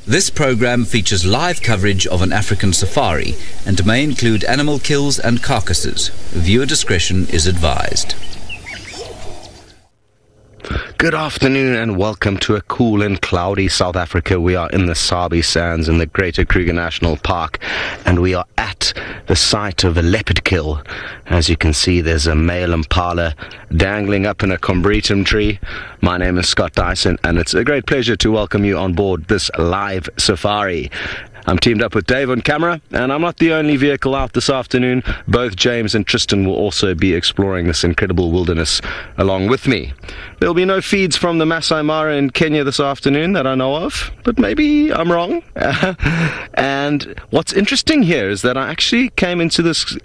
This program features live coverage of an African safari and may include animal kills and carcasses. Viewer discretion is advised. Good afternoon and welcome to a cool and cloudy South Africa. We are in the Sabi Sands in the Greater Kruger National Park, and we are at the site of a leopard kill. As you can see, there's a male impala dangling up in a combretum tree. My name is Scott Dyson, and it's a great pleasure to welcome you on board this live safari. I'm teamed up with Dave on camera, and I'm not the only vehicle out this afternoon. Both James and Tristan will also be exploring this incredible wilderness along with me. There'll be no feeds from the Masai Mara in Kenya this afternoon that I know of, but maybe I'm wrong. And what's interesting here is that I actually came into this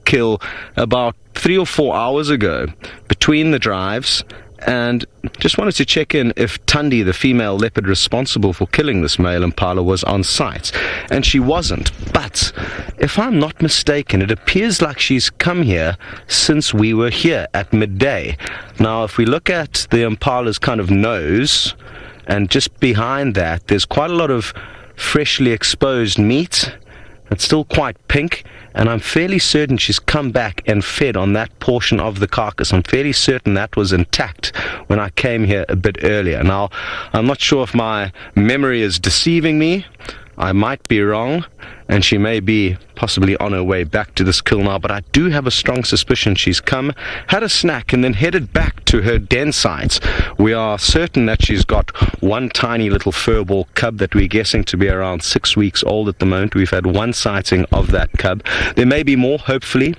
kill about 3 or 4 hours ago between the drives, and just wanted to check in if Tundi, the female leopard responsible for killing this male impala, was on site. And she wasn't. But if I'm not mistaken, it appears like she's come here since we were here at midday. Now, if we look at the impala's kind of nose, and just behind that, there's quite a lot of freshly exposed meat. It's still quite pink, and I'm fairly certain she's come back and fed on that portion of the carcass. I'm fairly certain that was intact when I came here a bit earlier. Now, I'm not sure if my memory is deceiving me. I might be wrong, and she may be possibly on her way back to this kill now, but I do have a strong suspicion she's come, had a snack, and then headed back to her den sites. We are certain that she's got one tiny little furball cub that we're guessing to be around 6 weeks old at the moment. We've had one sighting of that cub. There may be more, hopefully.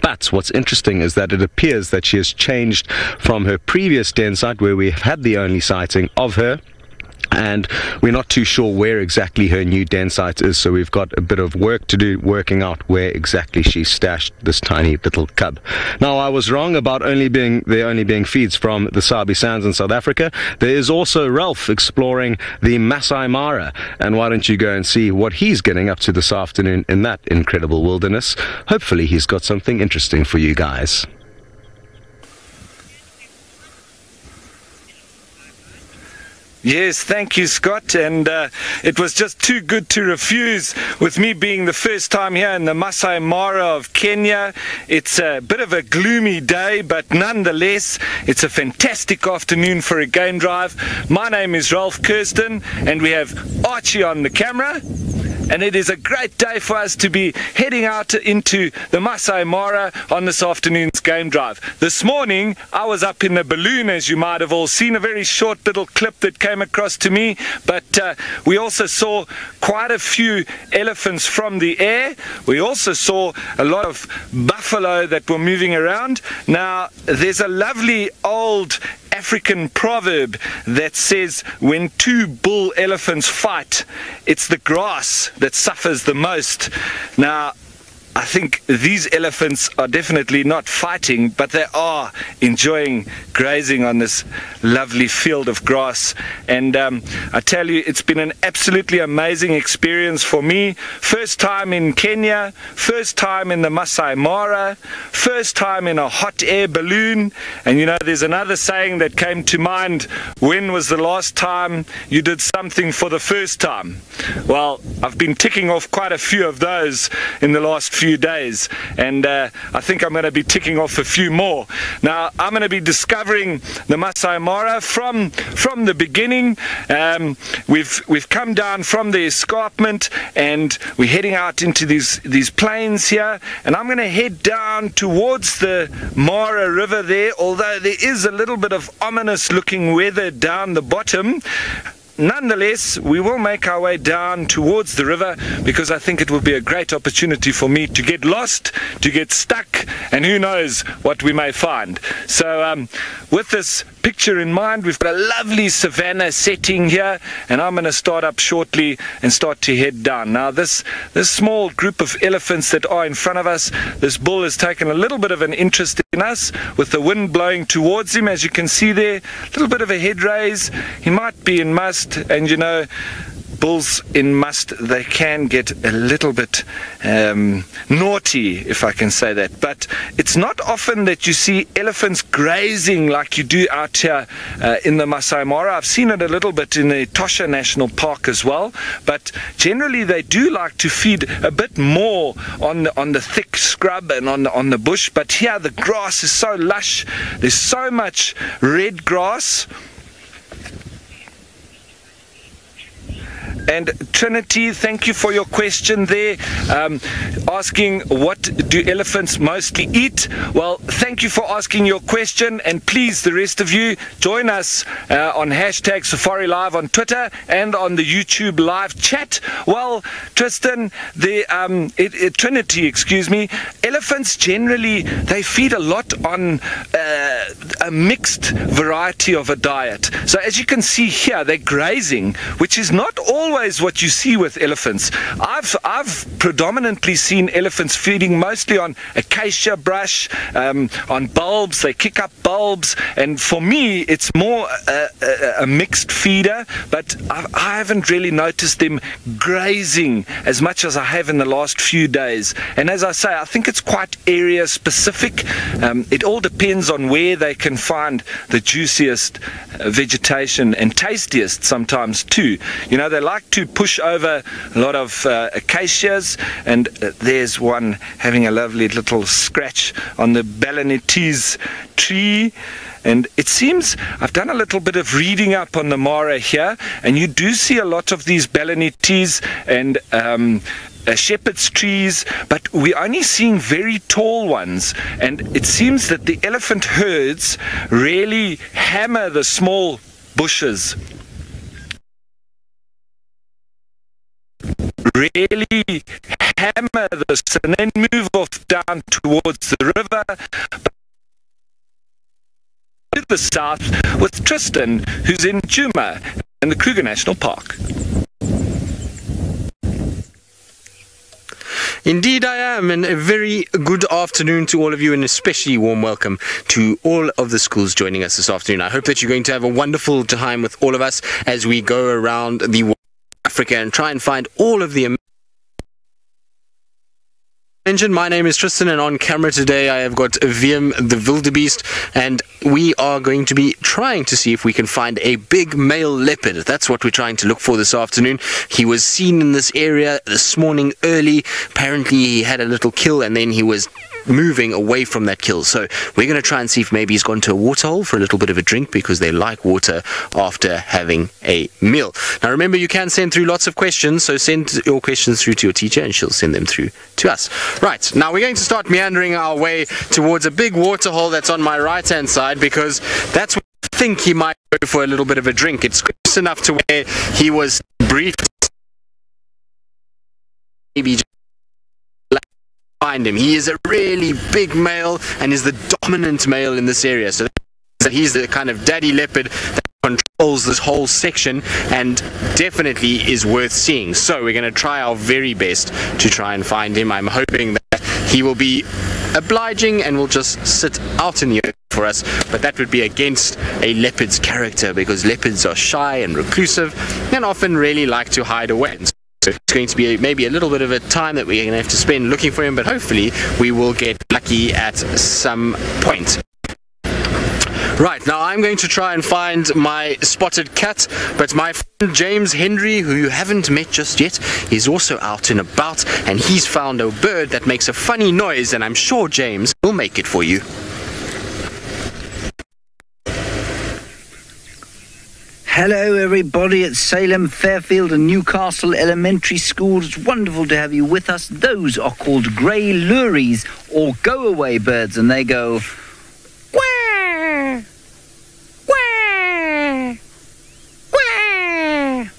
But what's interesting is that it appears that she has changed from her previous den site, where we have had the only sighting of her, and we're not too sure where exactly her new den site is, so we've got a bit of work to do working out where exactly she stashed this tiny little cub. Now, I was wrong about only being feeds from the Sabi Sands in South Africa. There is also Ralph exploring the Masai Mara, and why don't you go and see what he's getting up to this afternoon in that incredible wilderness. Hopefully he's got something interesting for you guys. Yes, thank you, Scott, and it was just too good to refuse, with me being the first time here in the Masai Mara of Kenya. It's a bit of a gloomy day, but nonetheless, it's a fantastic afternoon for a game drive. My name is Ralph Kirsten, and we have Archie on the camera. And it is a great day for us to be heading out into the Masai Mara on this afternoon's game drive. This morning, I was up in the balloon, as you might have all seen, a very short little clip that came across to me, but we also saw quite a few elephants from the air. We also saw a lot of buffalo that were moving around. Now, there's a lovely old African proverb that says, when two bull elephants fight, it's the grass that suffers the most. Now, I think these elephants are definitely not fighting, but they are enjoying grazing on this lovely field of grass. And I tell you, it's been an absolutely amazing experience for me. First time in Kenya, first time in the Masai Mara, first time in a hot air balloon. And you know, there's another saying that came to mind: when was the last time you did something for the first time? Well, I've been ticking off quite a few of those in the last few days, and I think I'm going to be ticking off a few more. Now, I'm going to be discovering the Masai Mara from the beginning. We've come down from the escarpment, and we're heading out into these plains here, and I'm going to head down towards the Mara River there, although there is a little bit of ominous looking weather down the bottom. Nonetheless, we will make our way down towards the river, because I think it will be a great opportunity for me to get lost, to get stuck, and who knows what we may find. So with this picture in mind, we've got a lovely savanna setting here, and I'm going to start up shortly and start to head down. Now, this small group of elephants that are in front of us, this bull has taken a little bit of an interest in us, with the wind blowing towards him, as you can see there. A little bit of a head raise. He might be in must, and you know, bulls in must, they can get a little bit naughty, if I can say that. But it's not often that you see elephants grazing like you do out here in the Masai Mara. I've seen it a little bit in the Tosha National Park as well, but generally they do like to feed a bit more on the thick scrub and on the bush. But here the grass is so lush, there's so much red grass. And Trinity, thank you for your question there, asking what do elephants mostly eat. Well, thank you for asking your question, and please, the rest of you, join us on hashtag Safari Live on Twitter and on the YouTube live chat. Well, Tristan, Trinity, excuse me, elephants generally, they feed a lot on a mixed variety of a diet. So as you can see here, they're grazing, which is not always what you see with elephants. I've predominantly seen elephants feeding mostly on acacia brush, on bulbs. They kick up bulbs, and for me it's more a mixed feeder, but I haven't really noticed them grazing as much as I have in the last few days. And as I say, I think it's quite area specific. It all depends on where they can find the juiciest vegetation, and tastiest sometimes too. You know, they like to push over a lot of acacias, and there's one having a lovely little scratch on the Balanites tree. And it seems, I've done a little bit of reading up on the Mara here, and you do see a lot of these Balanites and shepherd's trees, but we're only seeing very tall ones. And it seems that the elephant herds really hammer the small bushes, really hammer this, and then move off down towards the river to the south with Tristan, who's in Djuma in the Kruger National Park. Indeed I am, and a very good afternoon to all of you, and especially warm welcome to all of the schools joining us this afternoon. I hope that you're going to have a wonderful time with all of us as we go around the world of Africa and try and find all of the My name is Tristan, and on camera today I have got Wiem the wildebeest, and we are going to be trying to see if we can find a big male leopard. That's what we're trying to look for this afternoon. He was seen in this area this morning early. Apparently he had a little kill, and then he was moving away from that kill. So we're going to try and see if maybe he's gone to a waterhole for a little bit of a drink, because they like water after having a meal. Now remember, you can send through lots of questions, so send your questions through to your teacher and she'll send them through to us. Right, now we're going to start meandering our way towards a big waterhole that's on my right hand side, because that's where I think he might go for a little bit of a drink. It's close enough to where he was briefed. Maybe just find him. He is a really big male and is the dominant male in this area. So that he's the kind of daddy leopard that controls this whole section, and definitely is worth seeing. So we're going to try our very best to try and find him. I'm hoping that he will be obliging and will just sit out in the open for us, but that would be against a leopard's character, because leopards are shy and reclusive and often really like to hide away. So it's going to be maybe a little bit of a time that we're going to have to spend looking for him, but hopefully we will get lucky at some point. Right, now I'm going to try and find my spotted cat, but my friend James Henry, who you haven't met just yet, is also out and about, and he's found a bird that makes a funny noise, and I'm sure James will make it for you. Hello everybody at Salem, Fairfield and Newcastle Elementary School. It's wonderful to have you with us. Those are called grey lories, or go-away birds, and they go quack, quack, quack.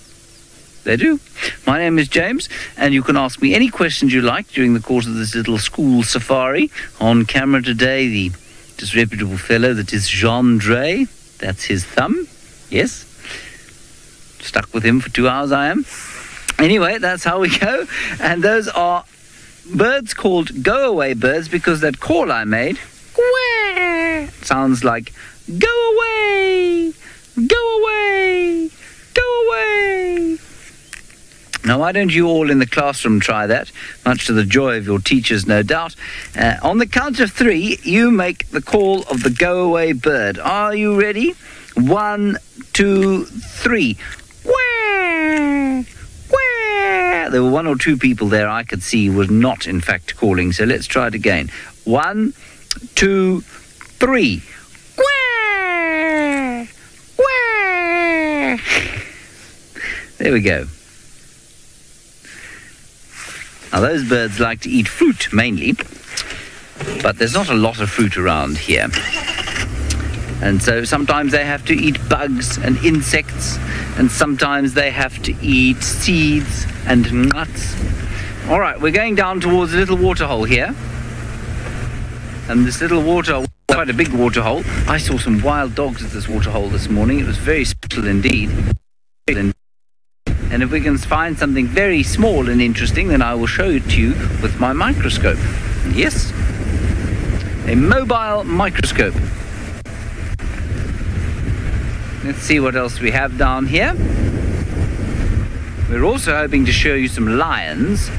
They do. My name is James, and you can ask me any questions you like during the course of this little school safari. On camera today, the disreputable fellow that is Jean Dre. That's his thumb. Yes. Stuck with him for 2 hours I am. Anyway, that's how we go. And those are birds called go-away birds, because that call I made sounds like go away, go away, go away. Now, why don't you all in the classroom try that, much to the joy of your teachers, no doubt. On the count of 3, you make the call of the go-away bird. Are you ready? 1, 2, 3. Quack! Quack! There were 1 or 2 people there I could see were not, in fact, calling, so let's try it again. 1, 2, 3. Quack! Quack! There we go. Now, those birds like to eat fruit, mainly, but there's not a lot of fruit around here. And so sometimes they have to eat bugs and insects, and sometimes they have to eat seeds and nuts. All right, we're going down towards a little waterhole here. And this little waterhole, quite a big waterhole. I saw some wild dogs at this waterhole this morning. It was very special indeed. And if we can find something very small and interesting, then I will show it to you with my microscope. Yes, a mobile microscope. Let's see what else we have down here. We're also hoping to show you some lions,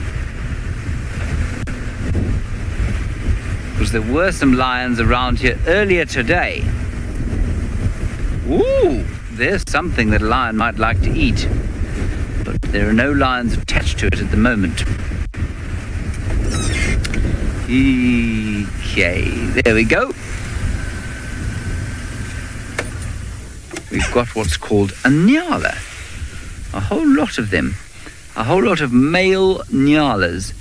because there were some lions around here earlier today. Ooh, there's something that a lion might like to eat. But there are no lions attached to it at the moment. Okay, there we go. We've got what's called a nyala. A whole lot of them. A whole lot of male nyalas.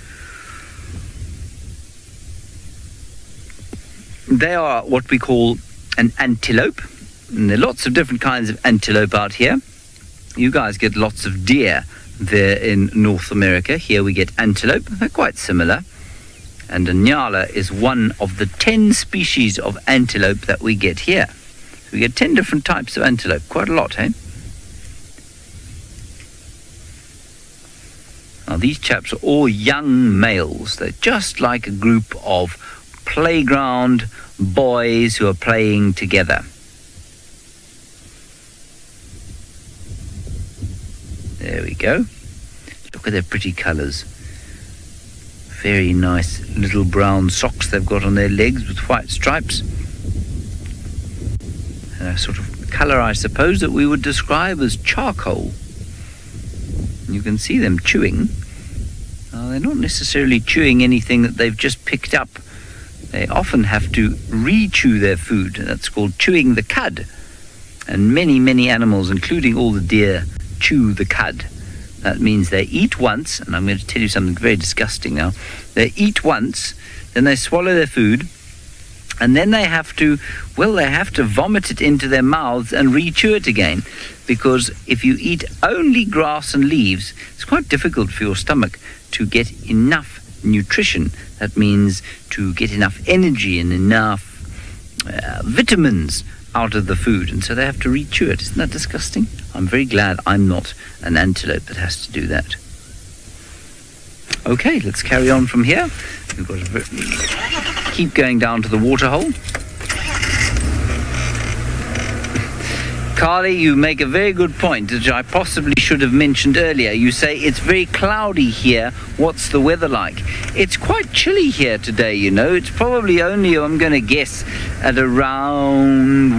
They are what we call an antelope. And there are lots of different kinds of antelope out here. You guys get lots of deer there in North America. Here we get antelope. They're quite similar. And a nyala is one of the 10 species of antelope that we get here. So we get 10 different types of antelope. Quite a lot, eh? Now, these chaps are all young males. They're just like a group of playground boys who are playing together. There we go. Look at their pretty colours. Very nice little brown socks they've got on their legs with white stripes. And a sort of colour, I suppose, that we would describe as charcoal. You can see them chewing. They're not necessarily chewing anything that they've just picked up. They often have to re-chew their food. That's called chewing the cud. And many, many animals, including all the deer, chew the cud. That means they eat once, and I'm going to tell you something very disgusting now. They eat once, then they swallow their food, and then they have to vomit it into their mouths and re-chew it again. Because if you eat only grass and leaves, it's quite difficult for your stomach to get enough nutrition. That means to get enough energy and enough vitamins out of the food, and so they have to re-chew it. Isn't that disgusting? I'm very glad I'm not an antelope that has to do that. Okay, let's carry on from here. We've got to keep going down to the waterhole. Carly, you make a very good point, which I possibly should have mentioned earlier. You say it's very cloudy here. What's the weather like? It's quite chilly here today, you know. It's probably only, I'm going to guess, at around,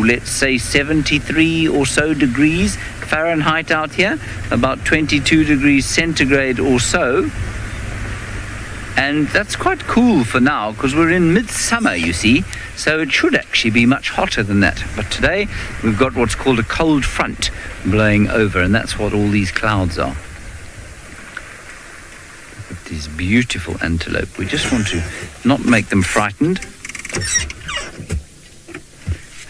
let's say 73 or so degrees Fahrenheit out here. About 22 degrees centigrade or so. And that's quite cool for now, because we're in midsummer, you see. So it should actually be much hotter than that. But today, we've got what's called a cold front blowing over, and that's what all these clouds are. Look at these beautiful antelope. We just want to not make them frightened.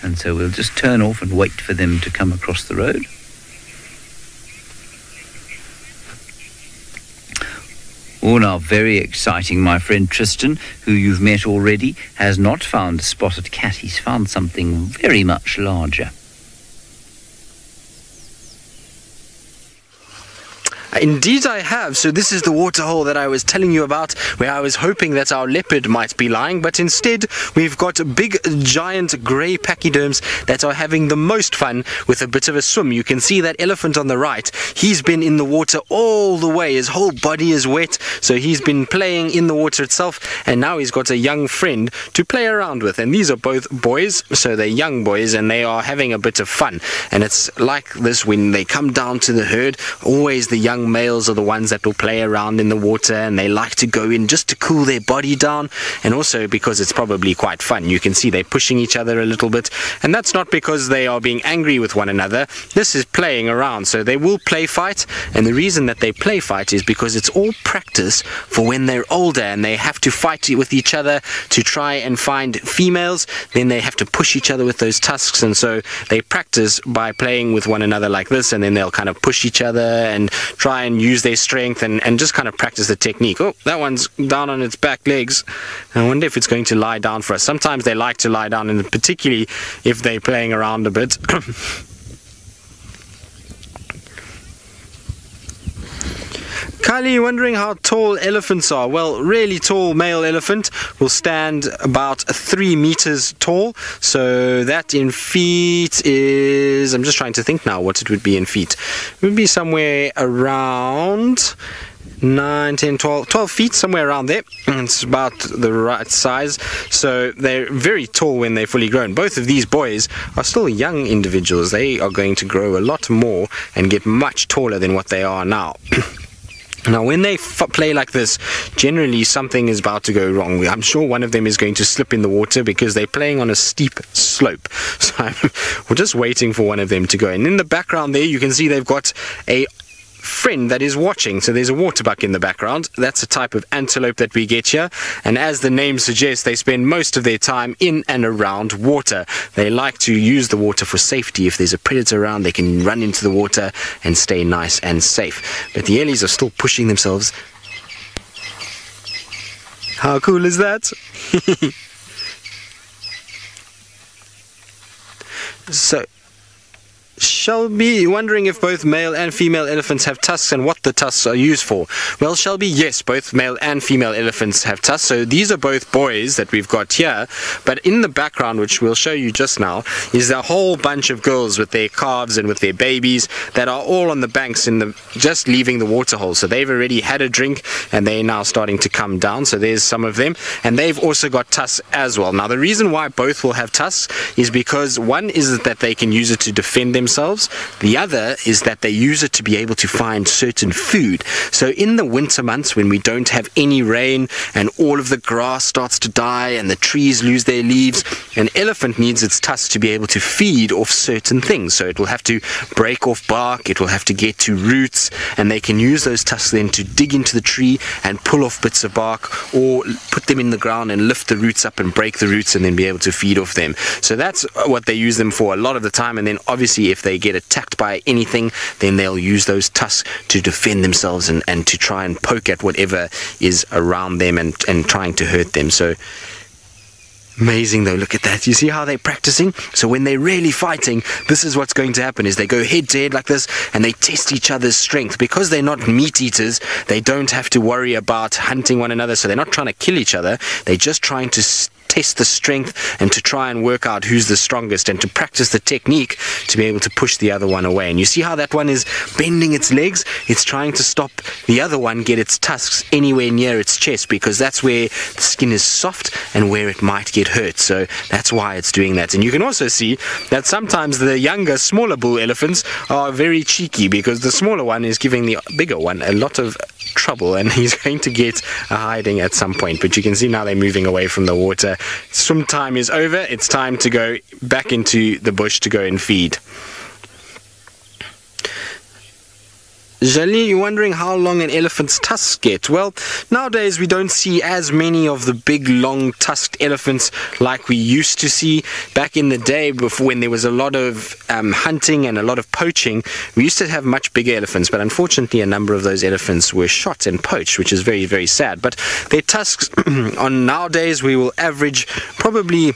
And so we'll just turn off and wait for them to come across the road. Oh, now, very exciting. My friend Tristan, who you've met already, has not found a spotted cat. He's found something very much larger. Indeed I have. So this is the waterhole that I was telling you about, where I was hoping that our leopard might be lying, but instead we've got big giant grey pachyderms that are having the most fun with a bit of a swim. You can see that elephant on the right. He's been in the water all the way. His whole body is wet, so he's been playing in the water itself, and now he's got a young friend to play around with. And these are both boys, so they're young boys, and they are having a bit of fun. And it's like this when they come down to the herd. Always the young males are the ones that will play around in the water, and they like to go in just to cool their body down, and also because it's probably quite fun. You can see they're pushing each other a little bit, and that's not because they are being angry with one another. This is playing around, so they will play fight, and the reason that they play fight is because it's all practice for when they're older and they have to fight with each other to try and find females. Then they have to push each other with those tusks, and so they practice by playing with one another like this, and then they'll kind of push each other and try and use their strength and just kind of practice the technique. Oh, that one's down on its back legs. I wonder if it's going to lie down for us. Sometimes they like to lie down, and particularly if they're playing around a bit. Kylie, wondering how tall elephants are? Well, really tall male elephant will stand about 3 meters tall. So that in feet is, I'm just trying to think now what it would be in feet. It would be somewhere around 9, 10, 12 feet, somewhere around there. It's about the right size. So they're very tall when they're fully grown. Both of these boys are still young individuals. They are going to grow a lot more and get much taller than what they are now. Now, when they play like this, generally something is about to go wrong. I'm sure one of them is going to slip in the water because they're playing on a steep slope. So we're just waiting for one of them to go. And in the background there, you can see they've got a friend that is watching. So there's a waterbuck in the background. That's a type of antelope that we get here, and as the name suggests, they spend most of their time in and around water. They like to use the water for safety. If there's a predator around, they can run into the water and stay nice and safe. But the ellies are still pushing themselves. How cool is that? So Shelby wondering if both male and female elephants have tusks and what the tusks are used for. Well, Shelby, yes, both male and female elephants have tusks. So these are both boys that we've got here. But in the background, which we'll show you just now, is a whole bunch of girls with their calves and with their babies that are all on the banks just leaving the waterhole. So they've already had a drink and they're now starting to come down. So there's some of them. And they've also got tusks as well. Now, the reason why both will have tusks is because one is that they can use it to defend themselves. The other is that they use it to be able to find certain food. So in the winter months when we don't have any rain and all of the grass starts to die and the trees lose their leaves, an elephant needs its tusks to be able to feed off certain things. So it will have to break off bark, it will have to get to roots, and they can use those tusks then to dig into the tree and pull off bits of bark, or put them in the ground and lift the roots up and break the roots and then be able to feed off them. So that's what they use them for a lot of the time. And then obviously if they get attacked by anything, then they'll use those tusks to defend themselves and to try and poke at whatever is around them and trying to hurt them. So amazing though, look at that. You see how they're practicing? So when they're really fighting, this is what's going to happen, is they go head to head like this and they test each other's strength. Because they're not meat eaters, they don't have to worry about hunting one another, so they're not trying to kill each other, they're just trying to test the strength and to try and work out who's the strongest and to practice the technique to be able to push the other one away. And you see how that one is bending its legs? It's trying to stop the other one get its tusks anywhere near its chest, because that's where the skin is soft and where it might get hurt. So that's why it's doing that. And you can also see that sometimes the younger, smaller bull elephants are very cheeky, because the smaller one is giving the bigger one a lot of trouble and he's going to get a hiding at some point. But you can see now they're moving away from the water. Swim time is over. It's time to go back into the bush to go and feed. Jali, you're wondering how long an elephant's tusks get. Well, nowadays we don't see as many of the big, long tusked elephants like we used to see. Back in the day, before, when there was a lot of hunting and a lot of poaching, we used to have much bigger elephants, but unfortunately a number of those elephants were shot and poached, which is very, very sad. But their tusks, on nowadays, we will average probably,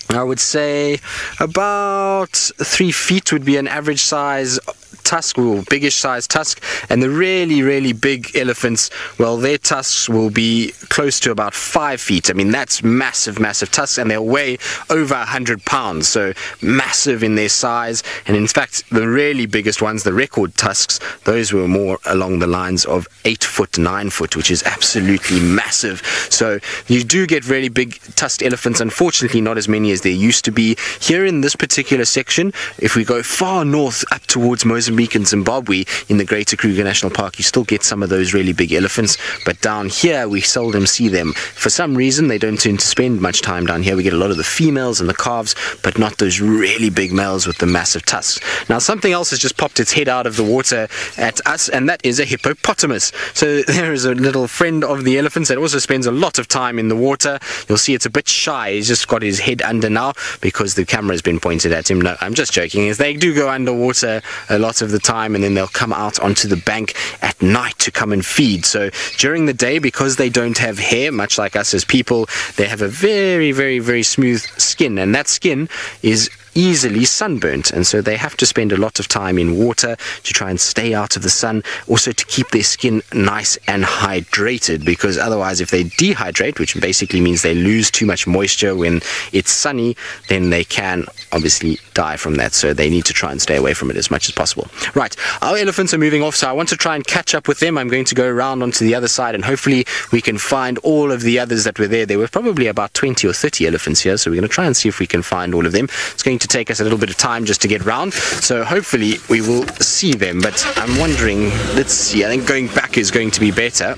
I would say, about 3 feet would be an average size tusk, or biggish size tusk, and the really, really big elephants, well, their tusks will be close to about 5 feet. I mean, that's massive, massive tusks, and they'll weigh over 100 pounds, so massive in their size. And in fact, the really biggest ones, the record tusks, those were more along the lines of 8 foot, 9 foot, which is absolutely massive. So you do get really big tusked elephants, unfortunately not as many as there used to be. Here in this particular section, if we go far north up towards Mozambique and Zimbabwe in the Greater Kruger National Park, you still get some of those really big elephants, but down here we seldom see them. For some reason they don't tend to spend much time down here. We get a lot of the females and the calves, but not those really big males with the massive tusks. Now something else has just popped its head out of the water at us, and that is a hippopotamus. So there is a little friend of the elephants that also spends a lot of time in the water. You'll see it's a bit shy. He's just got his head under now because the camera has been pointed at him. No, I'm just joking. They do go underwater a lot of the time, and then they'll come out onto the bank at night to come and feed. So during the day, because they don't have hair, much like us as people, they have a very, very, very smooth skin, and that skin is easily sunburnt, and so they have to spend a lot of time in water to try and stay out of the sun, also to keep their skin nice and hydrated, because otherwise if they dehydrate, which basically means they lose too much moisture when it's sunny, then they can obviously die from that. So they need to try and stay away from it as much as possible. Right, our elephants are moving off, so I want to try and catch up with them. I'm going to go around onto the other side, and hopefully we can find all of the others that were there. There were probably about 20 or 30 elephants here, so we're going to try and see if we can find all of them. It's going to take us a little bit of time just to get round, so hopefully we will see them, but I'm wondering, let's see, I think going back is going to be better.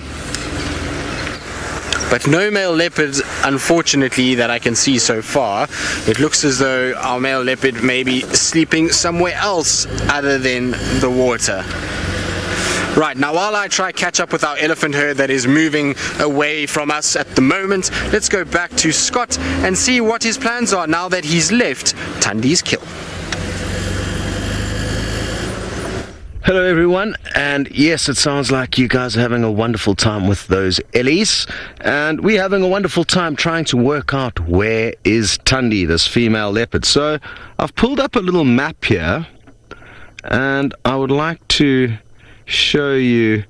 But no male leopards, unfortunately, that I can see so far. It looks as though our male leopard may be sleeping somewhere else other than the water. Right, now while I try catch up with our elephant herd that is moving away from us at the moment, let's go back to Scott and see what his plans are now that he's left Tundi's kill. Hello everyone, and yes, it sounds like you guys are having a wonderful time with those Ellies, and we're having a wonderful time trying to work out where is Tundi, this female leopard. So I've pulled up a little map here, and I would like to show you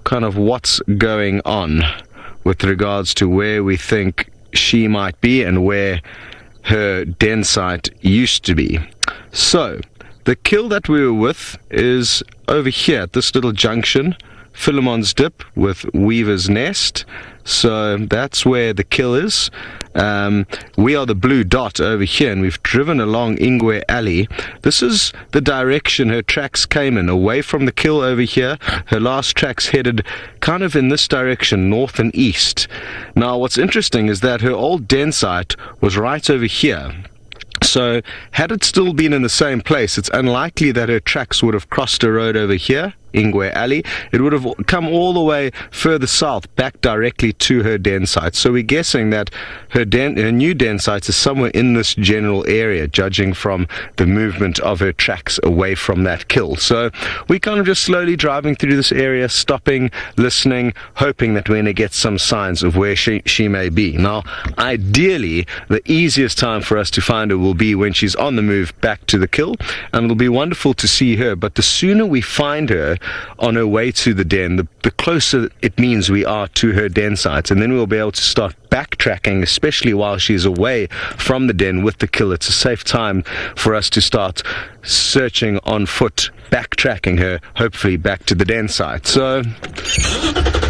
kind of what's going on with regards to where we think she might be and where her den site used to be. So the kill that we were with is over here at this little junction, Philemon's Dip with Weaver's Nest. So that's where the kill is. We are the blue dot over here, and we've driven along Ingwe Alley. This is the direction her tracks came in, away from the kill over here. Her last tracks headed kind of in this direction, north and east. Now what's interesting is that her old den site was right over here. So had it still been in the same place, it's unlikely that her tracks would have crossed a road over here, Ingwe Alley. It would have come all the way further south, back directly to her den site. So we're guessing that her new den site is somewhere in this general area, judging from the movement of her tracks away from that kill. So we're kind of just slowly driving through this area, stopping, listening, hoping that we're going to get some signs of where she may be. Now, ideally, the easiest time for us to find her will be when she's on the move back to the kill, and it'll be wonderful to see her. But the sooner we find her on her way to the den, the closer it means we are to her den site, and then we'll be able to start backtracking, especially while she's away from the den with the kill. It's a safe time for us to start searching on foot, backtracking her, hopefully back to the den site. So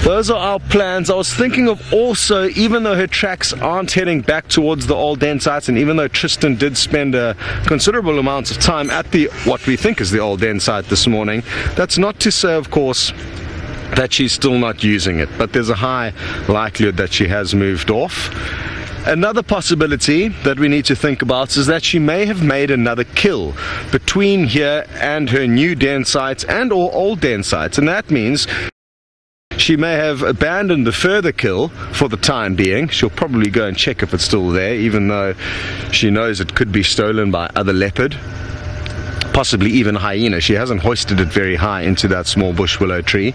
those are our plans. I was thinking of also, even though her tracks aren't heading back towards the old den sites, and even though Tristan did spend a considerable amount of time at the what we think is the old den site this morning, that's not to say, of course, that she's still not using it, but there's a high likelihood that she has moved off. Another possibility that we need to think about is that she may have made another kill between here and her new den sites and or old den sites, and that means she may have abandoned the further kill for the time being. She'll probably go and check if it's still there, even though she knows it could be stolen by other leopard, possibly even hyena. She hasn't hoisted it very high into that small bush willow tree,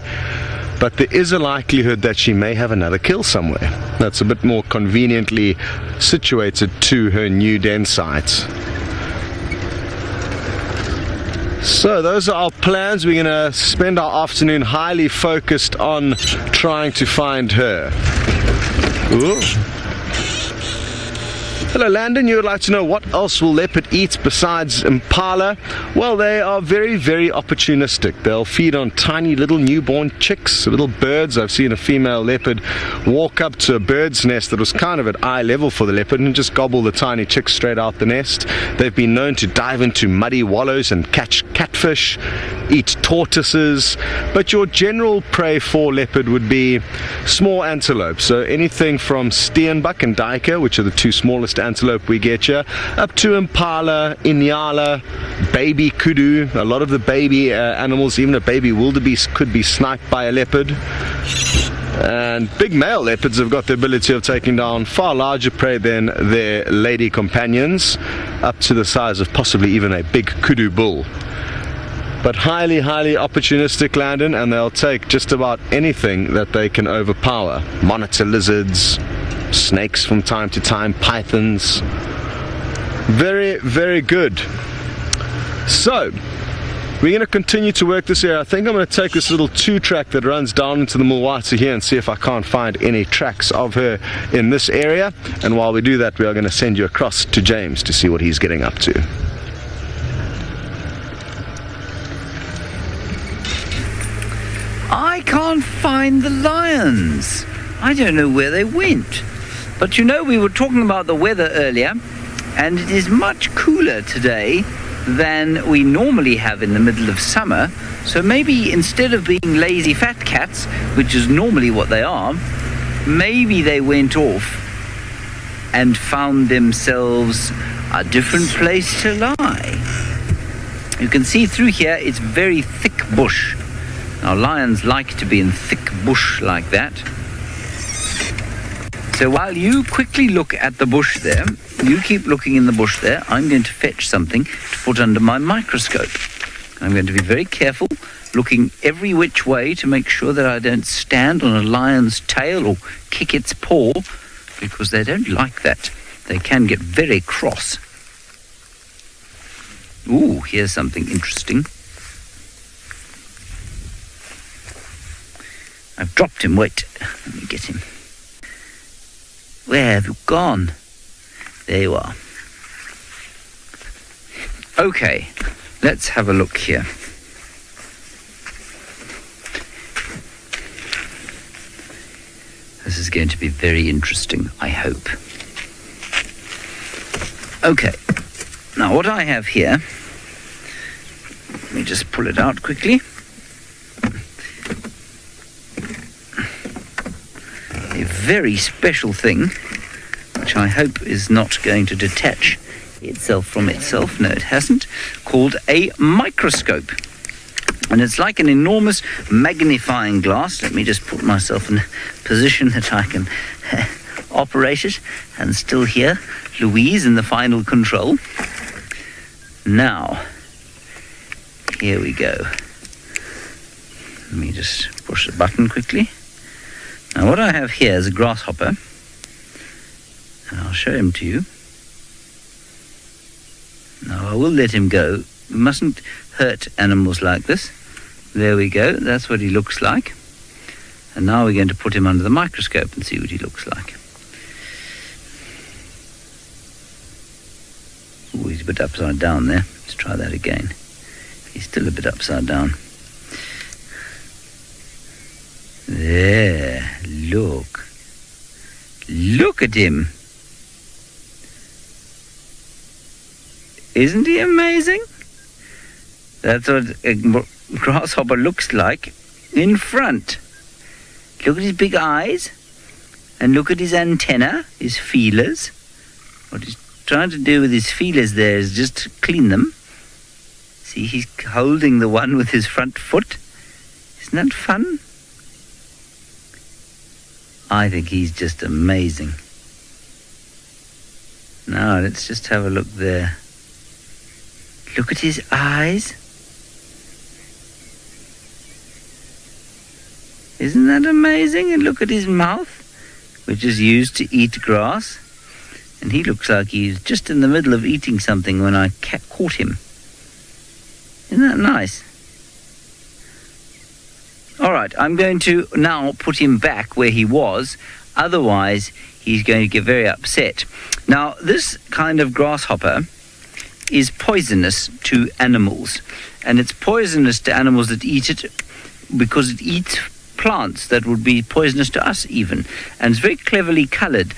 but there is a likelihood that she may have another kill somewhere that's a bit more conveniently situated to her new den site. So those are our plans. We're going to spend our afternoon highly focused on trying to find her. Ooh. Hello Landon, you would like to know what else will leopard eat besides impala? Well, they are very, very opportunistic. They'll feed on tiny little newborn chicks, little birds. I've seen a female leopard walk up to a bird's nest that was kind of at eye level for the leopard and just gobble the tiny chicks straight out the nest. They've been known to dive into muddy wallows and catch catfish, eat tortoises, but your general prey for leopard would be small antelope. So anything from steenbok and duiker, which are the two smallest antelope we get here, up to impala, inyala, baby kudu. A lot of the baby animals, even a baby wildebeest, could be sniped by a leopard. And big male leopards have got the ability of taking down far larger prey than their lady companions, up to the size of possibly even a big kudu bull. But highly, highly opportunistic, Landon, and they'll take just about anything that they can overpower. Monitor lizards, snakes from time to time, pythons. Very, very good. So we're going to continue to work this area. I think I'm going to take this little 2-track that runs down into the Mulwata here and see if I can't find any tracks of her in this area. And while we do that, we are going to send you across to James to see what he's getting up to. I can't find the lions. I don't know where they went. But you know, we were talking about the weather earlier, and it is much cooler today than we normally have in the middle of summer. So maybe instead of being lazy fat cats, which is normally what they are, maybe they went off and found themselves a different place to lie. You can see through here it's very thick bush. Now lions like to be in thick bush like that. So while you quickly look at the bush there, you keep looking in the bush there, I'm going to fetch something to put under my microscope. I'm going to be very careful, looking every which way to make sure that I don't stand on a lion's tail or kick its paw, because they don't like that. They can get very cross. Ooh, here's something interesting. I've dropped him. Wait, let me get him. Where have you gone? There you are. Okay, let's have a look here. This is going to be very interesting, I hope. Okay, now what I have here, let me just pull it out quickly. A very special thing, which I hope is not going to detach itself from itself. No, it hasn't. Called a microscope. And it's like an enormous magnifying glass. Let me just put myself in a position that I can operate it and still hear Louise in the final control. Now, here we go. Let me just push the button quickly. Now what I have here is a grasshopper, and I'll show him to you. Now I will let him go. We mustn't hurt animals like this. There we go, that's what he looks like. And now we're going to put him under the microscope and see what he looks like. Ooh, he's a bit upside down there. Let's try that again. He's still a bit upside down. There, look. Look at him. Isn't he amazing? That's what a grasshopper looks like in front. Look at his big eyes. And look at his antenna, his feelers. What he's trying to do with his feelers there is just to clean them. See, he's holding the one with his front foot. Isn't that fun? I think he's just amazing. Now, let's just have a look there. Look at his eyes. Isn't that amazing? And look at his mouth, which is used to eat grass. And he looks like he's just in the middle of eating something when I caught him. Isn't that nice? All right, I'm going to now put him back where he was. Otherwise, he's going to get very upset. Now, this kind of grasshopper is poisonous to animals. And it's poisonous to animals that eat it because it eats plants that would be poisonous to us even. And it's very cleverly colored,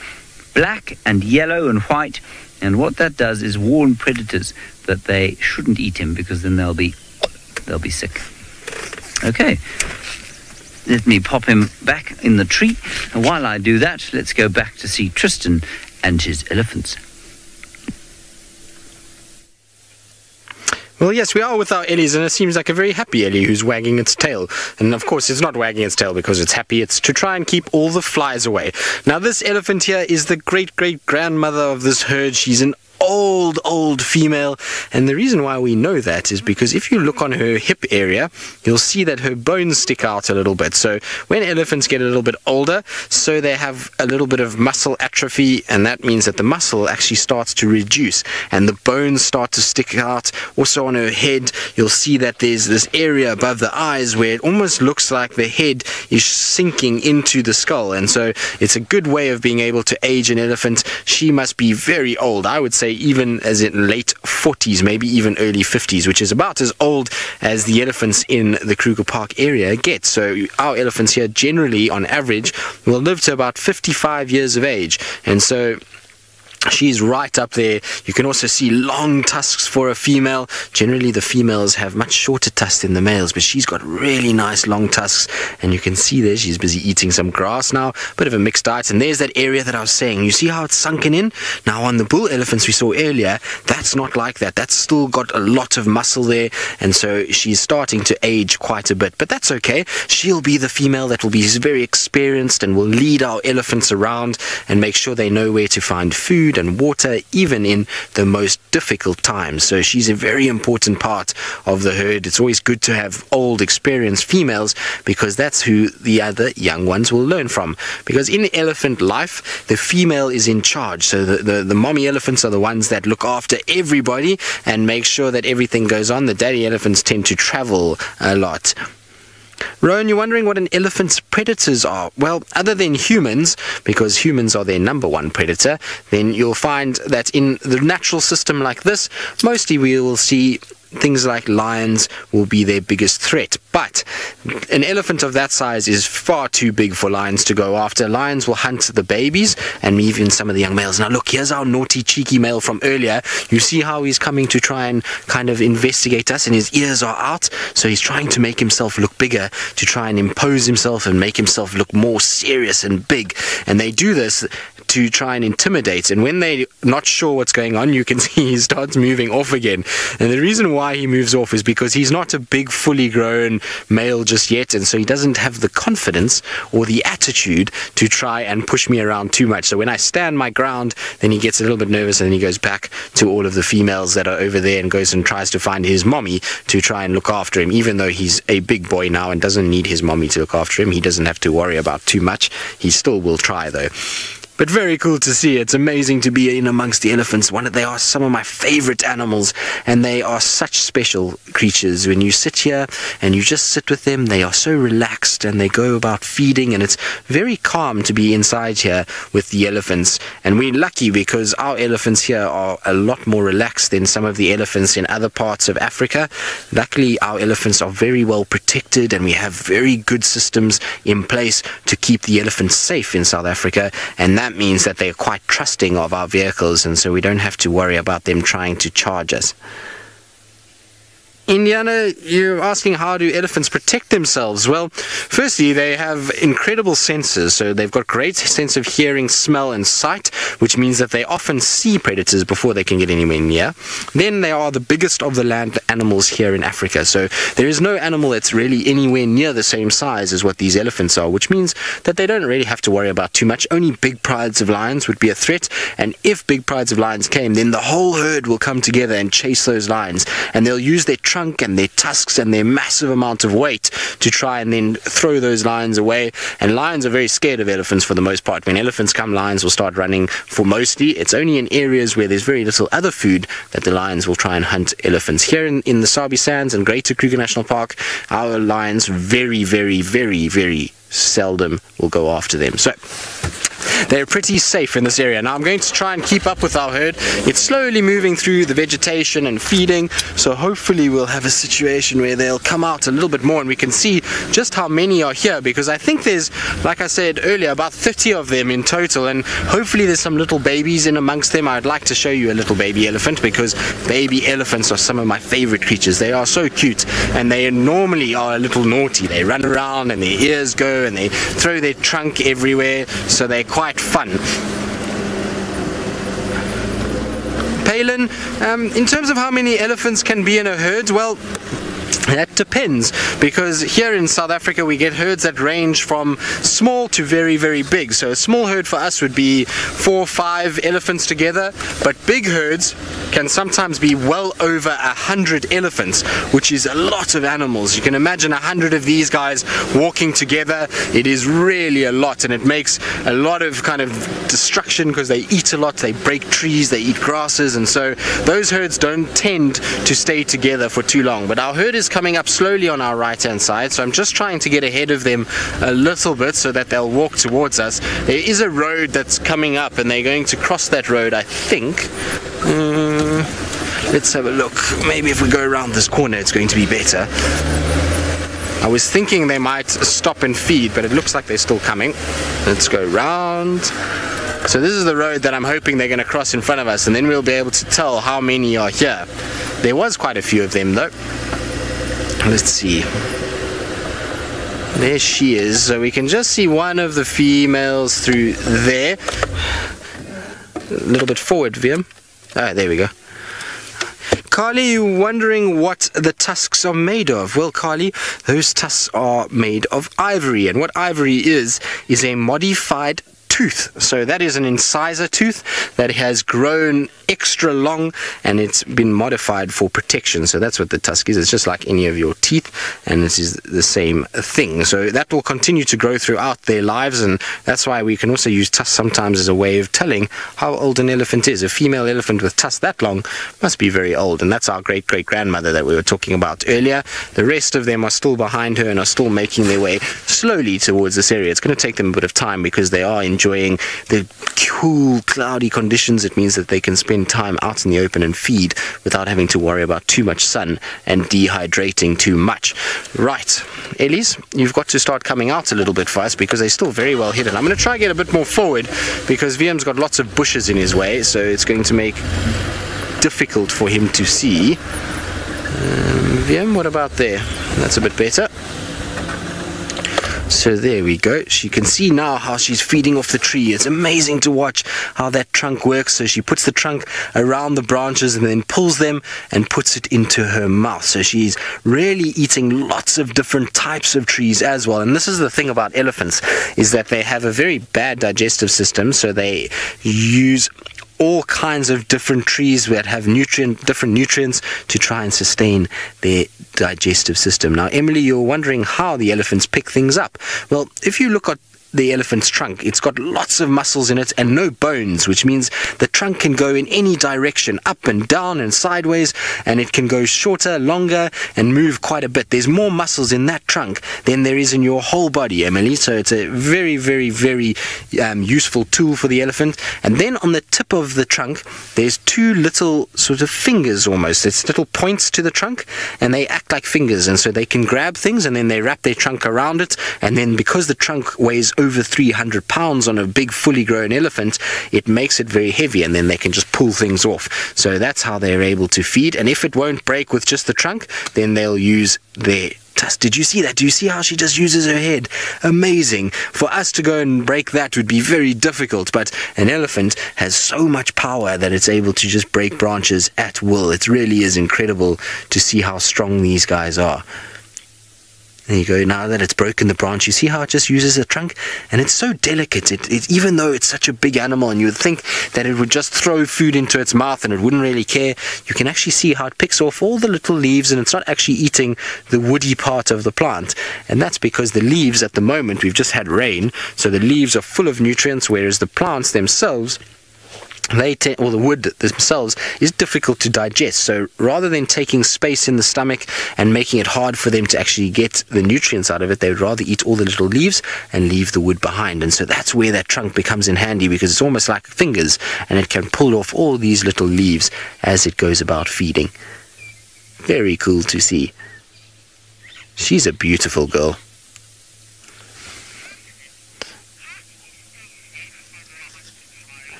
black and yellow and white. And what that does is warn predators that they shouldn't eat him because then they'll be sick. Okay. Let me pop him back in the tree. And while I do that, let's go back to see Tristan and his elephants. Well, yes, we are with our Ellies, and it seems like a very happy Ellie who's wagging its tail. And of course, it's not wagging its tail because it's happy. It's to try and keep all the flies away. Now, this elephant here is the great-great-grandmother of this herd. She's an old female, and the reason why we know that is because if you look on her hip area, you'll see that her bones stick out a little bit. So when elephants get a little bit older, so they have a little bit of muscle atrophy, and that means that the muscle actually starts to reduce and the bones start to stick out. Also on her head, you'll see that there's this area above the eyes where it almost looks like the head is sinking into the skull, and so it's a good way of being able to age an elephant. She must be very old. I would say even as in late 40s, maybe even early 50s, which is about as old as the elephants in the Kruger Park area get. So our elephants here generally, on average, will live to about 55 years of age. And so she's right up there. You can also see long tusks for a female. Generally, the females have much shorter tusks than the males, but she's got really nice long tusks. And you can see there, she's busy eating some grass now. Bit of a mixed diet. And there's that area that I was saying. You see how it's sunken in? Now, on the bull elephants we saw earlier, that's not like that. That's still got a lot of muscle there. And so she's starting to age quite a bit. But that's okay. She'll be the female that will be very experienced and will lead our elephants around and make sure they know where to find food and water, even in the most difficult times. So she's a very important part of the herd. It's always good to have old, experienced females because that's who the other young ones will learn from. Because in elephant life, the female is in charge. So the mommy elephants are the ones that look after everybody and make sure that everything goes on. The daddy elephants tend to travel a lot. Rowan, you're wondering what an elephant's predators are. Well, other than humans, because humans are their number one predator, then you'll find that in the natural system like this, mostly we will see things like lions will be their biggest threat. But an elephant of that size is far too big for lions to go after. Lions will hunt the babies and even some of the young males. Now look, here's our naughty, cheeky male from earlier. You see how he's coming to try and kind of investigate us, and his ears are out. So he's trying to make himself look bigger, to try and impose himself and make himself look more serious and big. And they do this to try and intimidate, and when they're not sure what's going on, you can see he starts moving off again. And the reason why he moves off is because he's not a big, fully grown male just yet, and so he doesn't have the confidence or the attitude to try and push me around too much. So when I stand my ground, then he gets a little bit nervous, and then he goes back to all of the females that are over there and goes and tries to find his mommy to try and look after him. Even though he's a big boy now and doesn't need his mommy to look after him, he doesn't have to worry about too much. He still will try though. But very cool to see. It's amazing to be in amongst the elephants. They are some of my favorite animals, and they are such special creatures. When you sit here and you just sit with them, they are so relaxed and they go about feeding, and it's very calm to be inside here with the elephants. And we're lucky because our elephants here are a lot more relaxed than some of the elephants in other parts of Africa. Luckily, our elephants are very well protected, and we have very good systems in place to keep the elephants safe in South Africa, and that means that they're quite trusting of our vehicles, and so we don't have to worry about them trying to charge us. Indiana, you're asking how do elephants protect themselves? Well, firstly, they have incredible senses. So they've got great sense of hearing, smell, and sight, which means that they often see predators before they can get anywhere near. Then they are the biggest of the land animals here in Africa. So there is no animal that's really anywhere near the same size as what these elephants are, which means that they don't really have to worry about too much. Only big prides of lions would be a threat. And if big prides of lions came, then the whole herd will come together and chase those lions. And they'll use their trunk and their tusks and their massive amount of weight to try and then throw those lions away. And lions are very scared of elephants for the most part. When elephants come, lions will start running. For mostly, it's only in areas where there's very little other food that the lions will try and hunt elephants. Here in the Sabi Sands and Greater Kruger National Park, our lions very, very, very, very seldom will go after them. So they're pretty safe in this area. Now I'm going to try and keep up with our herd. It's slowly moving through the vegetation and feeding, so hopefully we'll have a situation where they'll come out a little bit more and we can see just how many are here, because I think there's, like I said earlier, about 30 of them in total, and hopefully there's some little babies in amongst them. I'd like to show you a little baby elephant, because baby elephants are some of my favorite creatures. They are so cute, and they normally are a little naughty. They run around and their ears go and they throw their trunk everywhere, so they're quite fun. Palin, in terms of how many elephants can be in a herd, well, that depends, because here in South Africa we get herds that range from small to very, very big. So a small herd for us would be 4 or 5 elephants together, but big herds can sometimes be well over 100 elephants, which is a lot of animals. You can imagine 100 of these guys walking together. It is really a lot, and it makes a lot of kind of destruction because they eat a lot, they break trees, they eat grasses, and so those herds don't tend to stay together for too long. But our herd is coming up slowly on our right hand side, so I'm just trying to get ahead of them a little bit so that they'll walk towards us. There is a road that's coming up and they're going to cross that road, I think. Let's have a look. Maybe if we go around this corner it's going to be better. I was thinking they might stop and feed, but it looks like they're still coming. Let's go round. So this is the road that I'm hoping they're going to cross in front of us, and then we'll be able to tell how many are here. There was quite a few of them though. Let's see. There she is. So we can just see one of the females through there. A little bit forward, Viam. Ah, there we go. Carly, you wondering what the tusks are made of? Well, Carly, those tusks are made of ivory, and what ivory is a modified tooth. So that is an incisor tooth that has grown extra long and it's been modified for protection. So that's what the tusk is. It's just like any of your teeth, and this is the same thing. So that will continue to grow throughout their lives, and that's why we can also use tusks sometimes as a way of telling how old an elephant is. A female elephant with tusks that long must be very old, and that's our great-great-grandmother that we were talking about earlier. The rest of them are still behind her and are still making their way slowly towards this area. It's going to take them a bit of time because they are enjoying the cool, cloudy conditions. It means that they can spend time out in the open and feed without having to worry about too much sun and dehydrating too much. Right, Elise, you've got to start coming out a little bit for us because they're still very well hidden. I'm going to try and get a bit more forward because Viam's got lots of bushes in his way, so it's going to make difficult for him to see. Viam, what about there? That's a bit better. So there we go. She can see now how she's feeding off the tree. It's amazing to watch how that trunk works. So she puts the trunk around the branches and then pulls them and puts it into her mouth. So she's really eating lots of different types of trees as well. And this is the thing about elephants, is that they have a very bad digestive system. So they use all kinds of different trees that have different nutrients to try and sustain their digestive system. Now, Emily, you're wondering how the elephants pick things up. Well, if you look at the elephant's trunk, it's got lots of muscles in it and no bones, which means the trunk can go in any direction, up and down and sideways, and it can go shorter, longer, and move quite a bit. There's more muscles in that trunk than there is in your whole body, Emily, so it's a very, very, very useful tool for the elephant. And then on the tip of the trunk, there's two little sort of fingers almost. It's little points to the trunk, and they act like fingers, and so they can grab things, and then they wrap their trunk around it, and then because the trunk weighs over 300 pounds on a big fully grown elephant, it makes it very heavy, and then they can just pull things off. So that's how they're able to feed. And if it won't break with just the trunk, then they'll use their tusk. Did you see that? Do you see how she just uses her head? Amazing. For us to go and break that would be very difficult, but an elephant has so much power that it's able to just break branches at will. It really is incredible to see how strong these guys are. There you go. Now that it's broken the branch, you see how it just uses the trunk? And it's so delicate. Even though it's such a big animal and you would think that it would just throw food into its mouth and it wouldn't really care, you can actually see how it picks off all the little leaves and it's not actually eating the woody part of the plant. And that's because the leaves at the moment, we've just had rain, so the leaves are full of nutrients, whereas the plants themselves, or the wood themselves, is difficult to digest. So rather than taking space in the stomach and making it hard for them to actually get the nutrients out of it, they would rather eat all the little leaves and leave the wood behind. And so that's where that trunk becomes in handy, because it's almost like fingers and it can pull off all these little leaves as it goes about feeding. Very cool to see. She's a beautiful girl.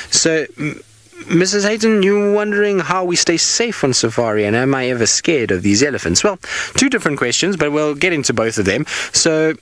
So, Mrs. Hayton, you're wondering how we stay safe on safari, and am I ever scared of these elephants? Well, two different questions, but we'll get into both of them. So,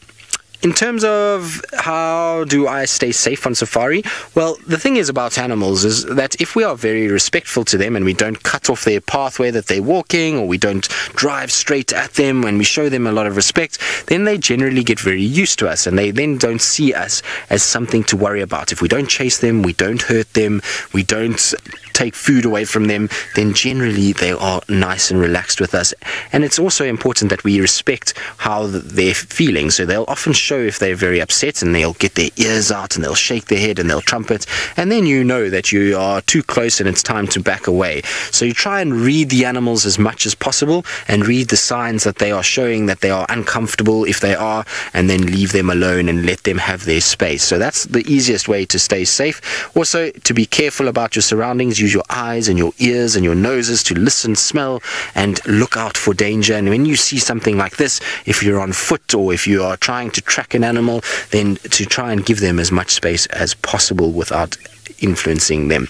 in terms of how do I stay safe on safari, well, the thing is about animals is that if we are very respectful to them and we don't cut off their pathway that they're walking, or we don't drive straight at them and we show them a lot of respect, then they generally get very used to us and they then don't see us as something to worry about. If we don't chase them, we don't hurt them, we don't take food away from them, then generally they are nice and relaxed with us. And it's also important that we respect how they're feeling. So they'll often show if they're very upset, and they'll get their ears out and they'll shake their head and they'll trumpet, and then you know that you are too close and it's time to back away. So you try and read the animals as much as possible and read the signs that they are showing that they are uncomfortable if they are, and then leave them alone and let them have their space. So that's the easiest way to stay safe. Also, to be careful about your surroundings. Use your eyes and your ears and your noses to listen, smell, and look out for danger. And when you see something like this, if you're on foot or if you are trying to track an animal, then to try and give them as much space as possible without influencing them.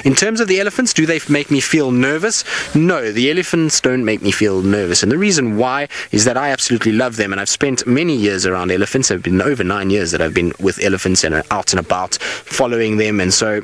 In terms of the elephants, do they make me feel nervous? No, the elephants don't make me feel nervous, and the reason why is that I absolutely love them, and I've spent many years around elephants. I've been over 9 years that I've been with elephants and out and about following them, and so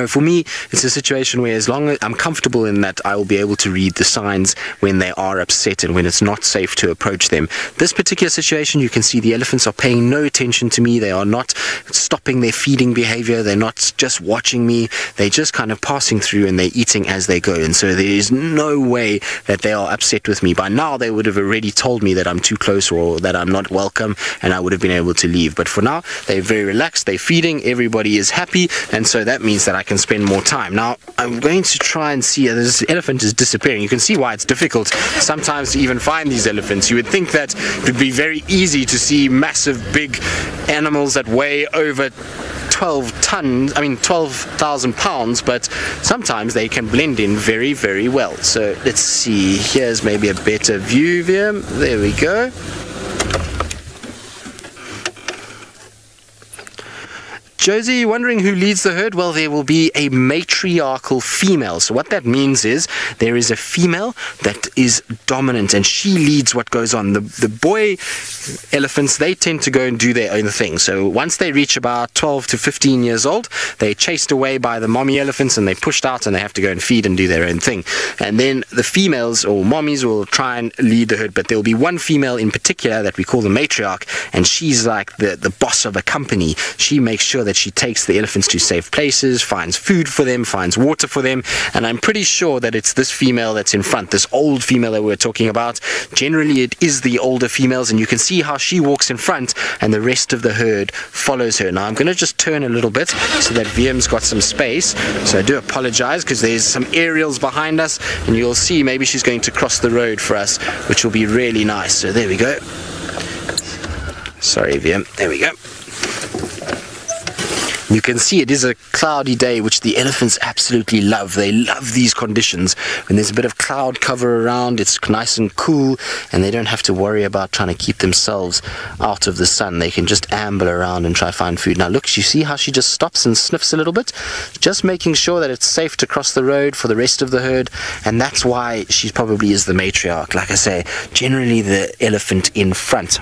for me, it's a situation where as long as I'm comfortable in that, I will be able to read the signs when they are upset and when it's not safe to approach them. This particular situation, you can see the elephants are paying no attention to me. They are not stopping their feeding behavior. They're not just watching me. They're just kind of passing through and they're eating as they go. And so there is no way that they are upset with me. By now, they would have already told me that I'm too close or that I'm not welcome, and I would have been able to leave. But for now, they're very relaxed. They're feeding. Everybody is happy. And so that means that I can spend more time. Now, I'm going to try and see, this elephant is disappearing. You can see why it's difficult sometimes to even find these elephants. You would think that it would be very easy to see massive, big animals that weigh over 12,000 pounds, but sometimes they can blend in very, very well. So let's see, here's maybe a better view here. There we go. Josie, wondering who leads the herd? Well, there will be a matriarchal female. So what that means is there is a female that is dominant and she leads what goes on. The boy elephants, they tend to go and do their own thing. So once they reach about 12 to 15 years old, they're chased away by the mommy elephants and they're pushed out and they have to go and feed and do their own thing. And then the females or mommies will try and lead the herd, but there will be one female in particular that we call the matriarch, and she's like the boss of a company. She makes sure that she takes the elephants to safe places, finds food for them, finds water for them, and I'm pretty sure that it's this female that's in front, this old female that we're talking about. Generally, it is the older females, and you can see how she walks in front and the rest of the herd follows her. Now, I'm going to just turn a little bit so that VM's got some space, so I do apologize because there's some aerials behind us, and you'll see maybe she's going to cross the road for us, which will be really nice. So there we go. Sorry, VM. There we go. You can see it is a cloudy day, which the elephants absolutely love. They love these conditions. When there's a bit of cloud cover around, it's nice and cool, and they don't have to worry about trying to keep themselves out of the sun. They can just amble around and try to find food. Now look, you see how she just stops and sniffs a little bit? Just making sure that it's safe to cross the road for the rest of the herd, and that's why she probably is the matriarch. Like I say, generally the elephant in front.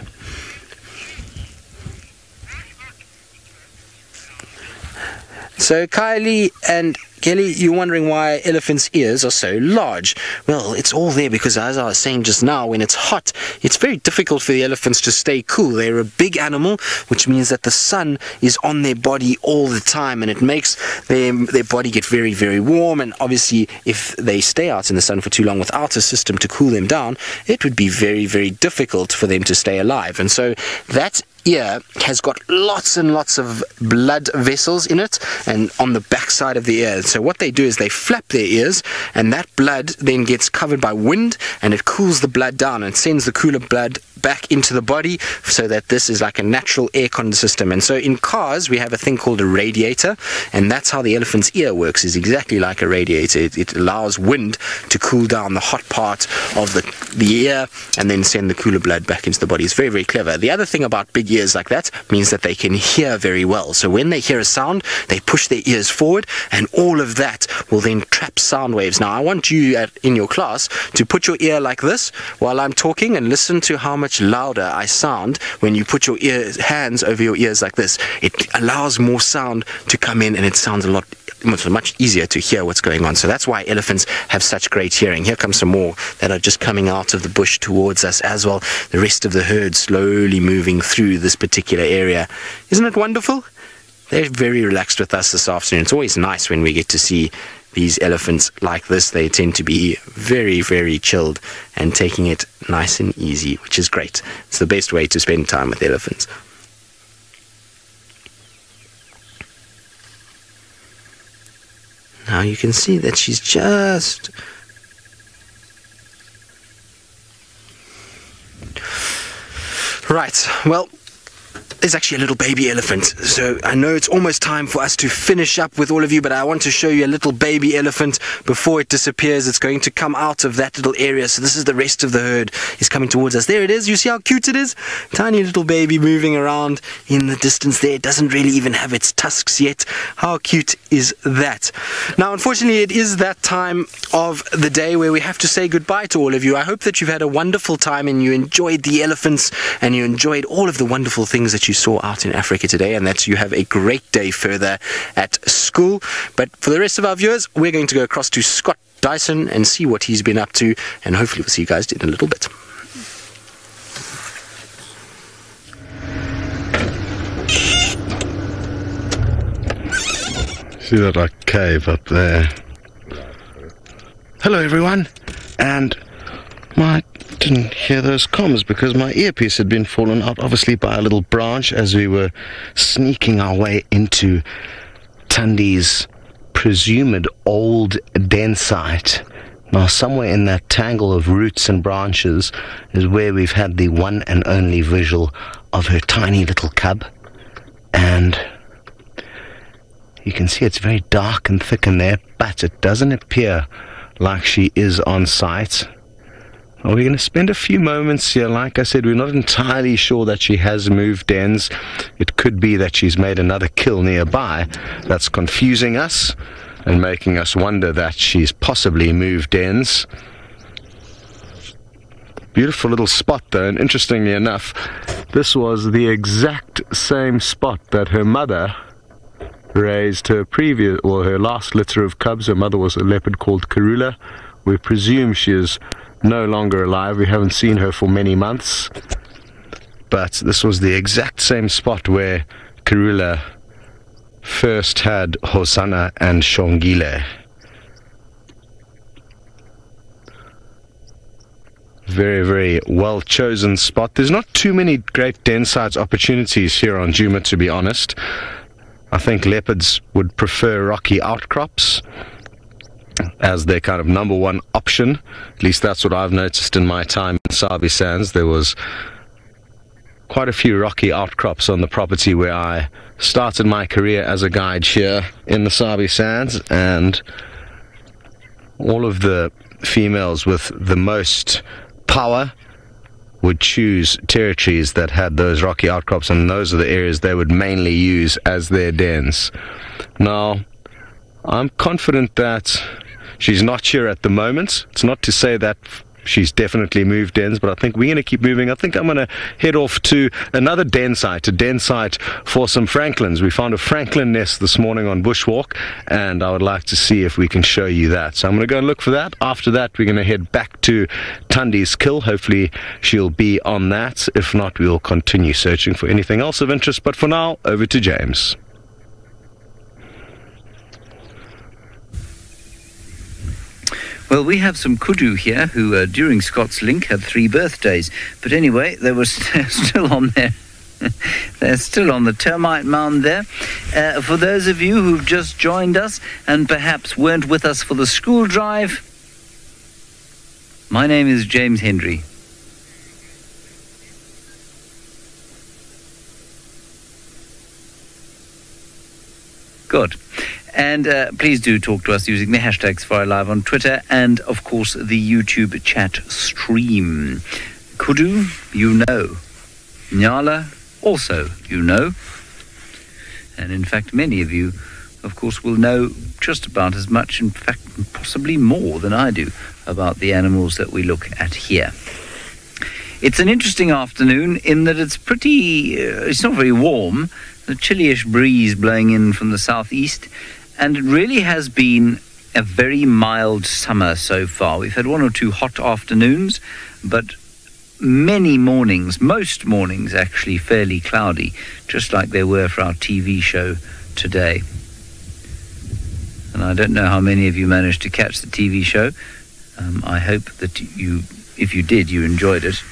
So Kylie and Kelly, you're wondering why elephants' ears are so large. Well, it's all there because, as I was saying just now, when it's hot, it's very difficult for the elephants to stay cool. They're a big animal, which means that the sun is on their body all the time, and it makes their body get very, very warm. And obviously, if they stay out in the sun for too long without a system to cool them down, it would be very, very difficult for them to stay alive. And so that ear has got lots and lots of blood vessels in it and on the back side of the ear. So what they do is they flap their ears, and that blood then gets covered by wind, and it cools the blood down and sends the cooler blood back into the body, so that this is like a natural aircon system. And so in cars we have a thing called a radiator, and that's how the elephant's ear works, is exactly like a radiator. It allows wind to cool down the hot part of the ear and then send the cooler blood back into the body. It's very, very clever. The other thing about big ears like that means that they can hear very well. So when they hear a sound, they push their ears forward, and all of that will then trap sound waves. Now I want you in your class to put your ear like this while I'm talking, and listen to how much louder I sound when you put your hands over your ears like this. It allows more sound to come in, and it sounds much easier to hear what's going on. So that's why elephants have such great hearing. Here comes some more that are just coming out of the bush towards us as well. The rest of the herd slowly moving through this particular area. Isn't it wonderful? They're very relaxed with us this afternoon. It's always nice when we get to see these elephants like this. They tend to be very, very chilled and taking it nice and easy, which is great. It's the best way to spend time with elephants. Now you can see that she's just... Right, well, there's actually a little baby elephant. So I know it's almost time for us to finish up with all of you, but I want to show you a little baby elephant before it disappears. It's going to come out of that little area. So this is the rest of the herd is coming towards us. There it is. You see how cute it is? Tiny little baby moving around in the distance there. It doesn't really even have its tusks yet. How cute is that? Now, unfortunately, it is that time of the day where we have to say goodbye to all of you. I hope that you've had a wonderful time and you enjoyed the elephants and you enjoyed all of the wonderful things that you saw out in Africa today, and that you have a great day further at school. But for the rest of our viewers, we're going to go across to Scott Dyson and see what he's been up to, and hopefully we'll see you guys in a little bit. See that like cave up there? Hello everyone, and I didn't hear those comms because my earpiece had been fallen out, obviously by a little branch, as we were sneaking our way into Tundi's presumed old den site. Now somewhere in that tangle of roots and branches is where we've had the one and only visual of her tiny little cub, and you can see it's very dark and thick in there, but it doesn't appear like she is on site. We're going to spend a few moments here. Like I said, we're not entirely sure that she has moved dens. It could be that she's made another kill nearby. That's confusing us and making us wonder that she's possibly moved dens. Beautiful little spot though, and interestingly enough, this was the exact same spot that her mother raised her last litter of cubs. Her mother was a leopard called Karula. We presume she is no longer alive. We haven't seen her for many months, but this was the exact same spot where Karula first had Hosanna and Shongile. Very, very well chosen spot. There's not too many great den sites opportunities here on Djuma, to be honest. I think leopards would prefer rocky outcrops as their kind of number one option. At least that's what I've noticed in my time in Sabi Sands. There was quite a few rocky outcrops on the property where I started my career as a guide here in the Sabi Sands, and all of the females with the most power would choose territories that had those rocky outcrops, and those are the areas they would mainly use as their dens. Now, I'm confident that she's not here at the moment. It's not to say that she's definitely moved dens, but I think we're going to keep moving. I think I'm going to head off to another den site, a den site for some francolins. We found a francolin nest this morning on Bushwalk, and I would like to see if we can show you that. So I'm going to go and look for that. After that, we're going to head back to Tundi's kill. Hopefully she'll be on that. If not, we'll continue searching for anything else of interest. But for now, over to James. Well, we have some kudu here who, during Scott's Link, had 3 birthdays. But anyway, they were still on there. They're still on the termite mound there. For those of you who've just joined us and perhaps weren't with us for the school drive, my name is James Hendry. Good. And please do talk to us using the hashtag Safari Live on Twitter and, of course, the YouTube chat stream. Kudu, you know. Nyala, also you know. And, in fact, many of you, of course, will know just about as much, in fact, possibly more than I do, about the animals that we look at here. It's an interesting afternoon in that it's it's not very warm, a chilly-ish breeze blowing in from the southeast, and it really has been a very mild summer so far. We've had 1 or 2 hot afternoons, but many mornings, most mornings actually, fairly cloudy, just like they were for our TV show today. And I don't know how many of you managed to catch the TV show. I hope that if you did, you enjoyed it.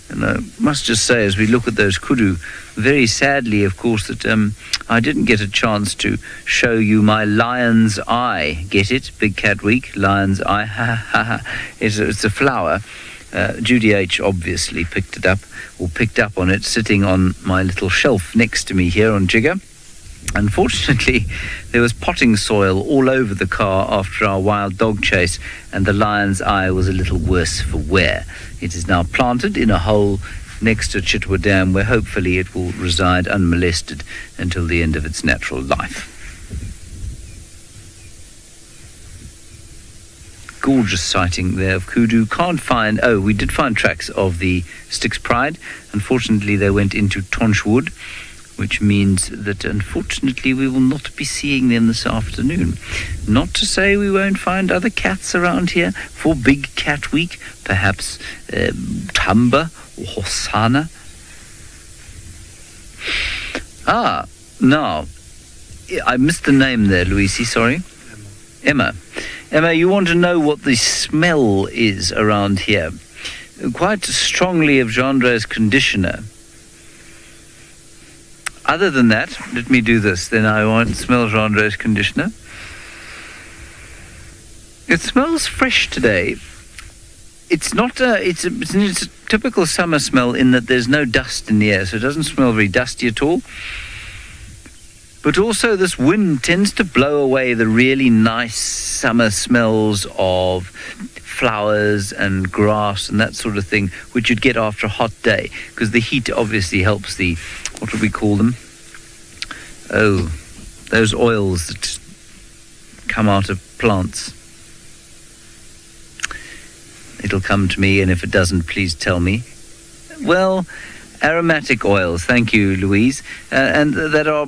And I must just say, as we look at those kudu, very sadly, of course, that I didn't get a chance to show you my lion's eye. Get it? Big Cat Week, lion's eye. Ha ha ha. It's a flower. Judy H. obviously picked up on it, sitting on my little shelf next to me here on Jigger. Unfortunately, there was potting soil all over the car after our wild dog chase, and the lion's eye was a little worse for wear. It is now planted in a hole next to Chitwa Dam, where hopefully it will reside unmolested until the end of its natural life. Gorgeous sighting there of kudu. We did find tracks of the Styx Pride. Unfortunately, they went into Tonchwood, which means that unfortunately we will not be seeing them this afternoon. Not to say we won't find other cats around here for Big Cat Week, perhaps Tamba or Hosanna. Now, I missed the name there, Luisi, sorry. Emma. Emma, you want to know what the smell is around here? Quite strongly of Gendre's conditioner. Other than that, let me do this. Then I won't smell Gendre's conditioner. It smells fresh today. It's not it's a typical summer smell in that there's no dust in the air, so it doesn't smell very dusty at all. But also this wind tends to blow away the really nice summer smells of flowers and grass and that sort of thing, which you'd get after a hot day, because the heat obviously helps the, what do we call them? Oh, those oils that come out of plants. It'll come to me, and if it doesn't, please tell me. Well, aromatic oils, thank you, Louise, and that are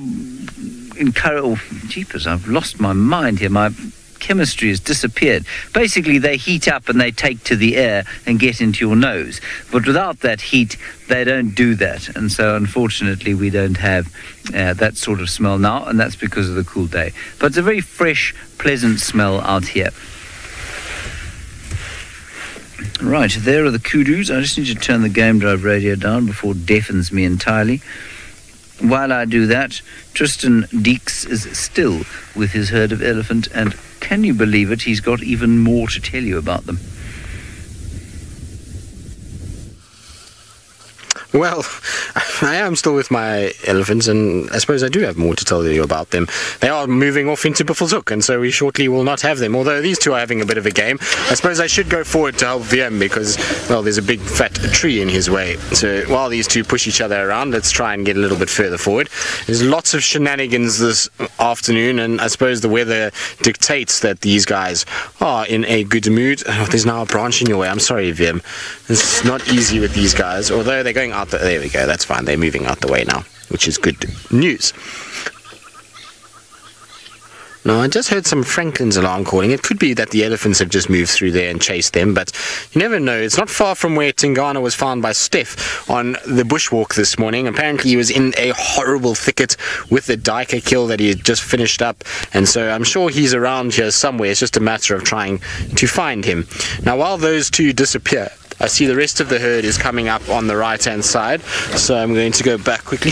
jeepers, I've lost my mind here. My chemistry has disappeared. Basically, they heat up and they take to the air and get into your nose. But without that heat, they don't do that. And so, unfortunately, we don't have that sort of smell now, and that's because of the cool day. But it's a very fresh, pleasant smell out here. Right, there are the kudus. I just need to turn the Game Drive radio down before it deafens me entirely. While I do that, Tristan Deeks is still with his herd of elephant, and can you believe it, he's got even more to tell you about them. Well, I am still with my elephants, and I suppose I do have more to tell you about them. They are moving off into Buffelshoek, and so we shortly will not have them, although these two are having a bit of a game. I suppose I should go forward to help VM because, well, there's a big fat tree in his way. So while these two push each other around, let's try and get a little bit further forward. There's lots of shenanigans this afternoon, and I suppose the weather dictates that these guys are in a good mood. Oh, there's now a branch in your way. I'm sorry, VM. It's not easy with these guys, although they're going out there we go, that's fine, they're moving out the way now, which is good news. Now, I just heard some Franklin's alarm calling. It could be that the elephants have just moved through there and chased them, but you never know. It's not far from where Tingana was found by Steph on the bushwalk this morning. Apparently, he was in a horrible thicket with the duiker kill that he had just finished up, and so I'm sure he's around here somewhere. It's just a matter of trying to find him. Now, while those two disappear, I see the rest of the herd is coming up on the right-hand side, so I'm going to go back quickly.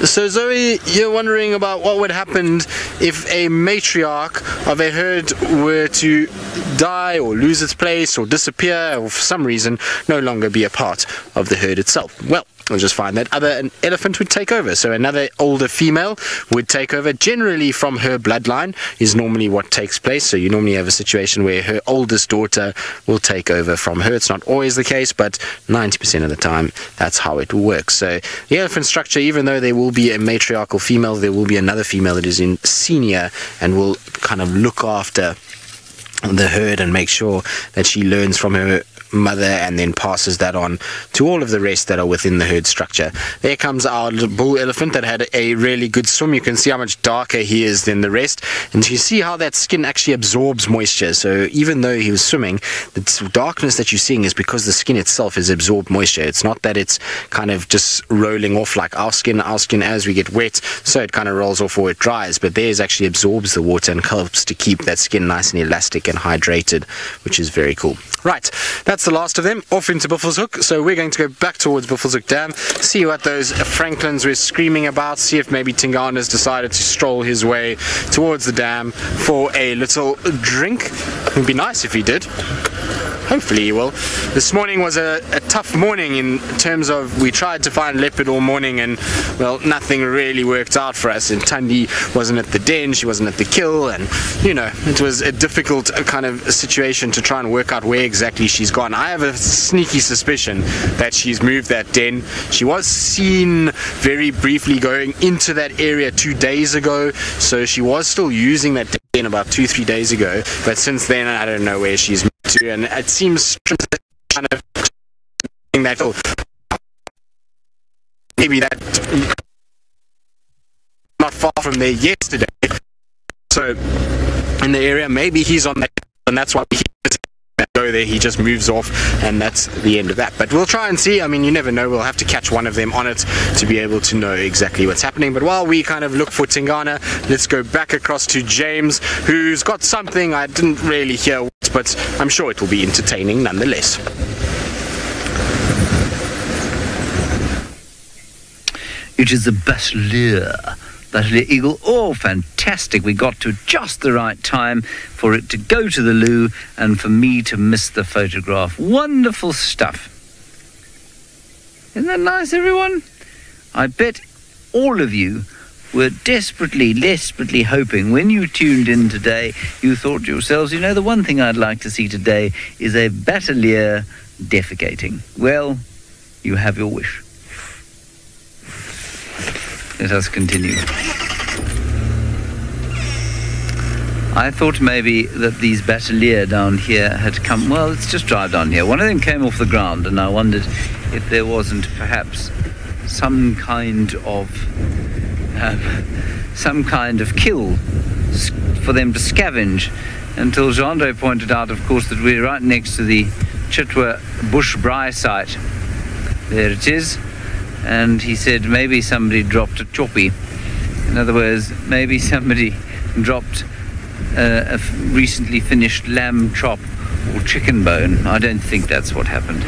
So Zoe, you're wondering about what would happen if a matriarch of a herd were to die or lose its place or disappear or for some reason no longer be a part of the herd itself. Well, we'll just find that an elephant would take over. So another older female would take over. Generally from her bloodline is normally what takes place. So you normally have a situation where her oldest daughter will take over from her. It's not always the case, but 90% of the time that's how it works. So the elephant structure, even though there will be a matriarchal female, there will be another female that is in senior and will kind of look after the herd and make sure that she learns from her mother and then passes that on to all of the rest that are within the herd structure. There comes our little bull elephant that had a really good swim. You can see how much darker he is than the rest, and you see how that skin actually absorbs moisture. So even though he was swimming, the darkness that you're seeing is because the skin itself has absorbed moisture. It's not that it's kind of just rolling off like our skin. Our skin, as we get wet, so it kind of rolls off or it dries, but theirs actually absorbs the water and helps to keep that skin nice and elastic and hydrated, which is very cool. Right, that's the last of them, off into Buffelshoek. So we're going to go back towards Buffelshoek Dam, see what those Franklins were screaming about, see if maybe Tingana's decided to stroll his way towards the dam for a little drink. It would be nice if he did. Hopefully he will. This morning was a tough morning in terms of we tried to find leopard all morning and, well, nothing really worked out for us. And Tundi wasn't at the den, she wasn't at the kill, and, you know, it was a difficult kind of situation to try and work out where exactly she's gone. I have a sneaky suspicion that she's moved that den. She was seen very briefly going into that area 2 days ago, so she was still using that den about 2-3 days ago, but since then I don't know where she's moved to, and it seems kind of that maybe that not far from there yesterday, so in the area maybe he's on that, and that's why he go there, he just moves off, and that's the end of that. But we'll try and see. I mean, you never know, we'll have to catch one of them on it to be able to know exactly what's happening. But while we kind of look for Tingana, let's go back across to James, who's got something I didn't really hear, but I'm sure it will be entertaining nonetheless. It is the Bachelier Eagle. Oh, fantastic. We got to just the right time for it to go to the loo and for me to miss the photograph. Wonderful stuff. Isn't that nice, everyone? I bet all of you were desperately hoping when you tuned in today, you thought to yourselves, you know, the one thing I'd like to see today is a Bachelier defecating. Well, you have your wish. Let us continue. I thought maybe that these Bachelier down here had come... Well, let's just drive down here. One of them came off the ground, and I wondered if there wasn't perhaps some kind of kill for them to scavenge, until Jandre pointed out, of course, that we're right next to the Chitwa bush braai site. There it is. And he said maybe somebody dropped a choppy. In other words, maybe somebody dropped a recently finished lamb chop or chicken bone. I don't think that's what happened.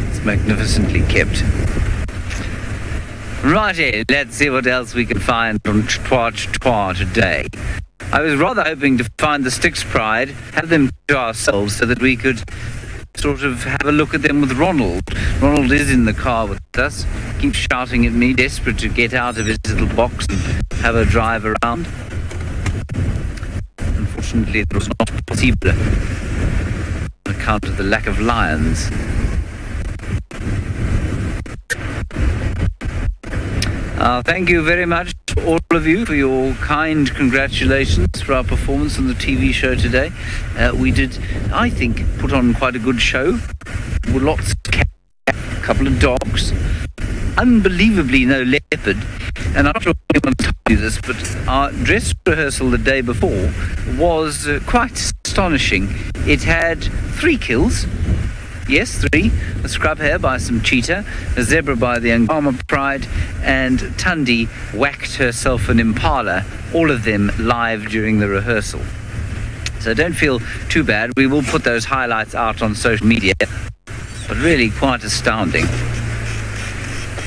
It's magnificently kept. Righty, let's see what else we can find on Chitwa today. I was rather hoping to find the Styx Pride, have them to ourselves so that we could sort of have a look at them with Ronald. Ronald is in the car with us, keeps shouting at me, desperate to get out of his little box and have a drive around. Unfortunately, it was not possible on account of the lack of lions. Thank you very much, all of you, for your kind congratulations for our performance on the TV show today. We did, I think, put on quite a good show. With lots of cats, a couple of dogs, unbelievably no leopard. And I'm not sure if anyone told you this, but our dress rehearsal the day before was quite astonishing. It had 3 kills. Yes, 3. A scrub hare by some cheetah, a zebra by the Angama Pride, and Tundi whacked herself an impala, all of them live during the rehearsal. So don't feel too bad. We will put those highlights out on social media, but really quite astounding.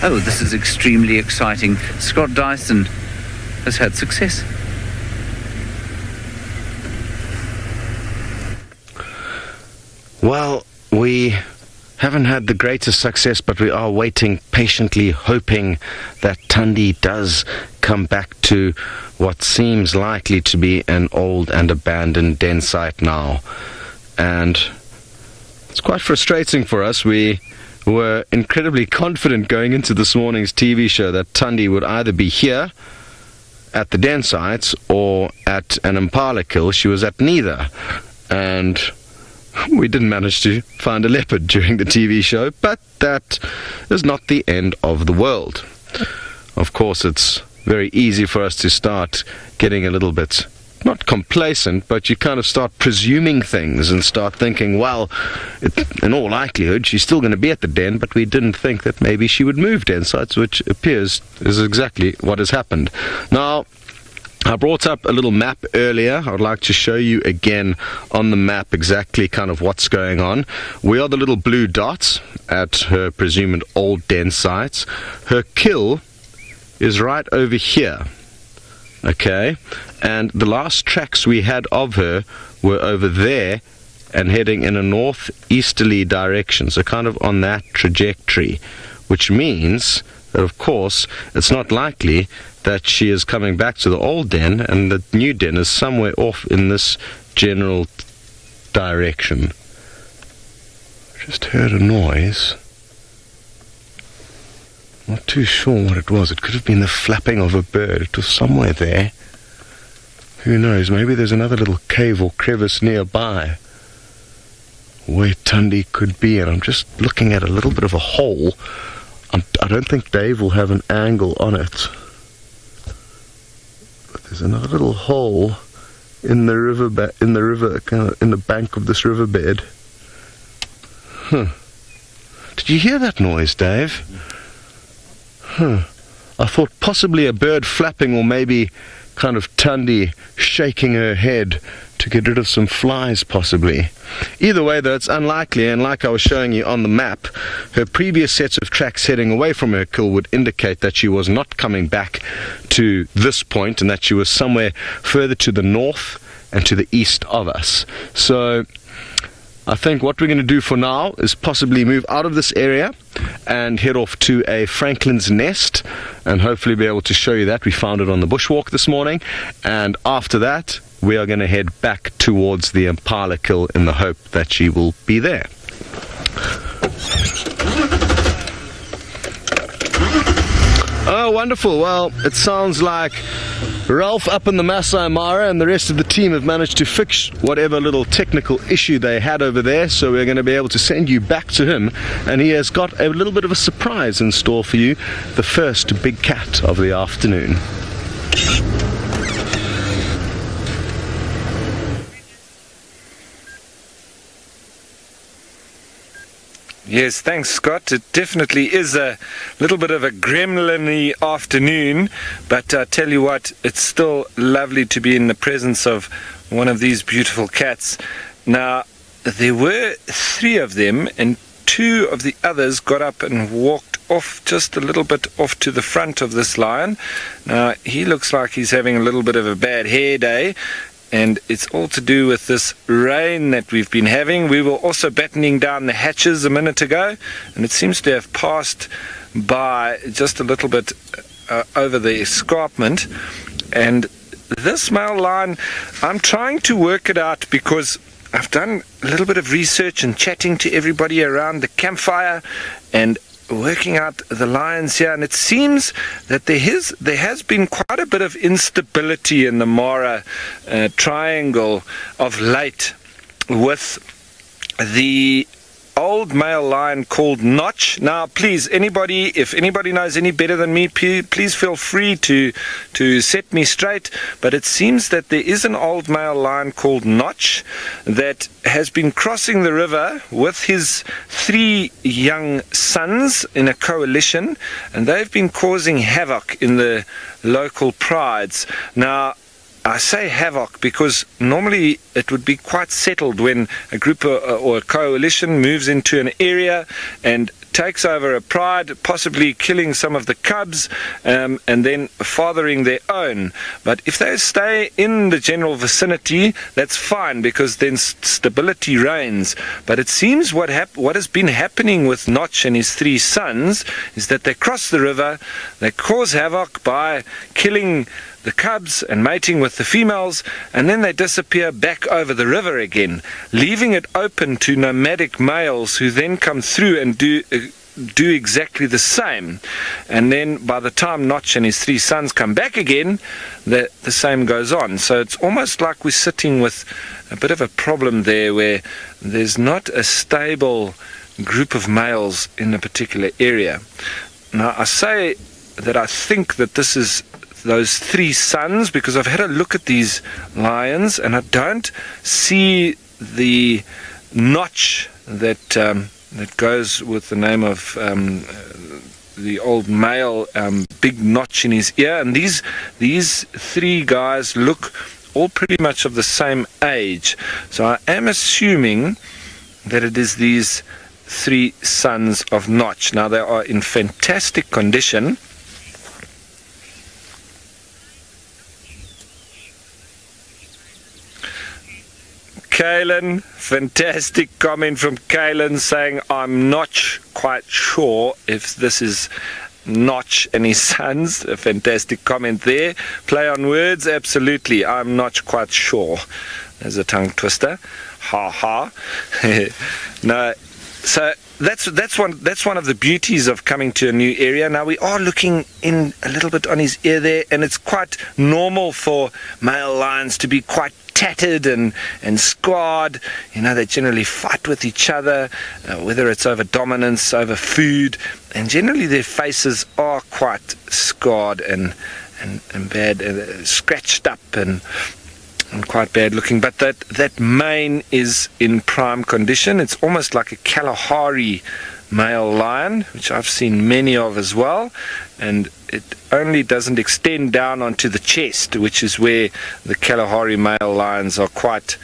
Oh, this is extremely exciting. Scott Dyson has had success. Well, we haven't had the greatest success, but we are waiting patiently, hoping that Tundi does come back to what seems likely to be an old and abandoned den site now. And it's quite frustrating for us. We were incredibly confident going into this morning's TV show that Tundi would either be here at the den sites or at an impala kill. She was at neither. And we didn't manage to find a leopard during the TV show, but that is not the end of the world. Of course, it's very easy for us to start getting a little bit, not complacent, but you kind of start presuming things and start thinking, well, in all likelihood, she's still going to be at the den, but we didn't think that maybe she would move den sites, which appears is exactly what has happened. Now, I brought up a little map earlier. I would like to show you again on the map exactly kind of what's going on. We are the little blue dots at her presumed old den sites. Her kill is right over here. Okay, and the last tracks we had of her were over there and heading in a northeasterly direction, so kind of on that trajectory, which means that, of course, it's not likely that she is coming back to the old den, and the new den is somewhere off in this general direction. Just heard a noise. Not too sure what it was. It could have been the flapping of a bird. It was somewhere there. Who knows? Maybe there's another little cave or crevice nearby where Tundi could be. And I'm just looking at a little bit of a hole. I don't think Dave will have an angle on it. But there's another little hole in the river, kind of in the bank of this riverbed. Huh. Did you hear that noise, Dave? Huh. I thought possibly a bird flapping, or maybe kind of Tundi shaking her head to get rid of some flies, possibly. Either way, though, it's unlikely, and like I was showing you on the map, her previous sets of tracks heading away from her kill would indicate that she was not coming back to this point, and that she was somewhere further to the north and to the east of us. So I think what we're going to do for now is possibly move out of this area and head off to a Franklin's Nest, and hopefully be able to show you that. We found it on the bushwalk this morning, and after that we are going to head back towards the impala kill in the hope that she will be there. Oh, wonderful. Well, it sounds like Ralph up in the Masai Mara and the rest of the team have managed to fix whatever little technical issue they had over there, so we're going to be able to send you back to him, and he has got a little bit of a surprise in store for you, the first big cat of the afternoon. Yes, thanks, Scott. It definitely is a little bit of a gremlin-y afternoon, but I tell you what, it's still lovely to be in the presence of one of these beautiful cats. Now, there were 3 of them, and 2 of the others got up and walked off, just a little bit off to the front of this lion. Now, he looks like he's having a little bit of a bad hair day, and it's all to do with this rain that we've been having. We were also battening down the hatches a minute ago, and it seems to have passed by just a little bit over the escarpment. And this male lion, I'm trying to work it out because I've done a little bit of research and chatting to everybody around the campfire and working out the lions here, and it seems that there has been quite a bit of instability in the Mara triangle of late, with the old male lion called Notch. Now, please, if anybody knows any better than me, please feel free to set me straight. But it seems that there is an old male lion called Notch that has been crossing the river with his 3 young sons in a coalition, and they've been causing havoc in the local prides. Now, I say havoc because normally it would be quite settled when a group or a coalition moves into an area and takes over a pride, possibly killing some of the cubs and then fathering their own. But if they stay in the general vicinity, that's fine, because then stability reigns. But it seems what has been happening with Notch and his 3 sons is that they cross the river, they cause havoc by killing the cubs and mating with the females, and then they disappear back over the river again, leaving it open to nomadic males who then come through and do exactly the same. And then by the time Notch and his 3 sons come back again, the same goes on. So it's almost like we're sitting with a bit of a problem there, where there's not a stable group of males in a particular area. Now, I say that I think that this is those 3 sons, because I've had a look at these lions and I don't see the notch that goes with the name of the old male, big notch in his ear. And these 3 guys look all pretty much of the same age, so I am assuming that it is these 3 sons of Notch. Now, they are in fantastic condition. Kalen, fantastic comment from Kalen saying, I'm not quite sure if this is Notch and his sons. A fantastic comment there. Play on words, absolutely. I'm not quite sure. There's a tongue twister. Ha ha. No, so that's one of the beauties of coming to a new area. Now, we are looking in a little bit on his ear there, and it's quite normal for male lions to be quite tattered and scarred. You know, they generally fight with each other, whether it's over dominance, over food, and generally their faces are quite scarred and bad, scratched up and quite bad looking. But that mane is in prime condition. It's almost like a Kalahari male lion, which I've seen many of as well, and it only doesn't extend down onto the chest, which is where the Kalahari male lions are quite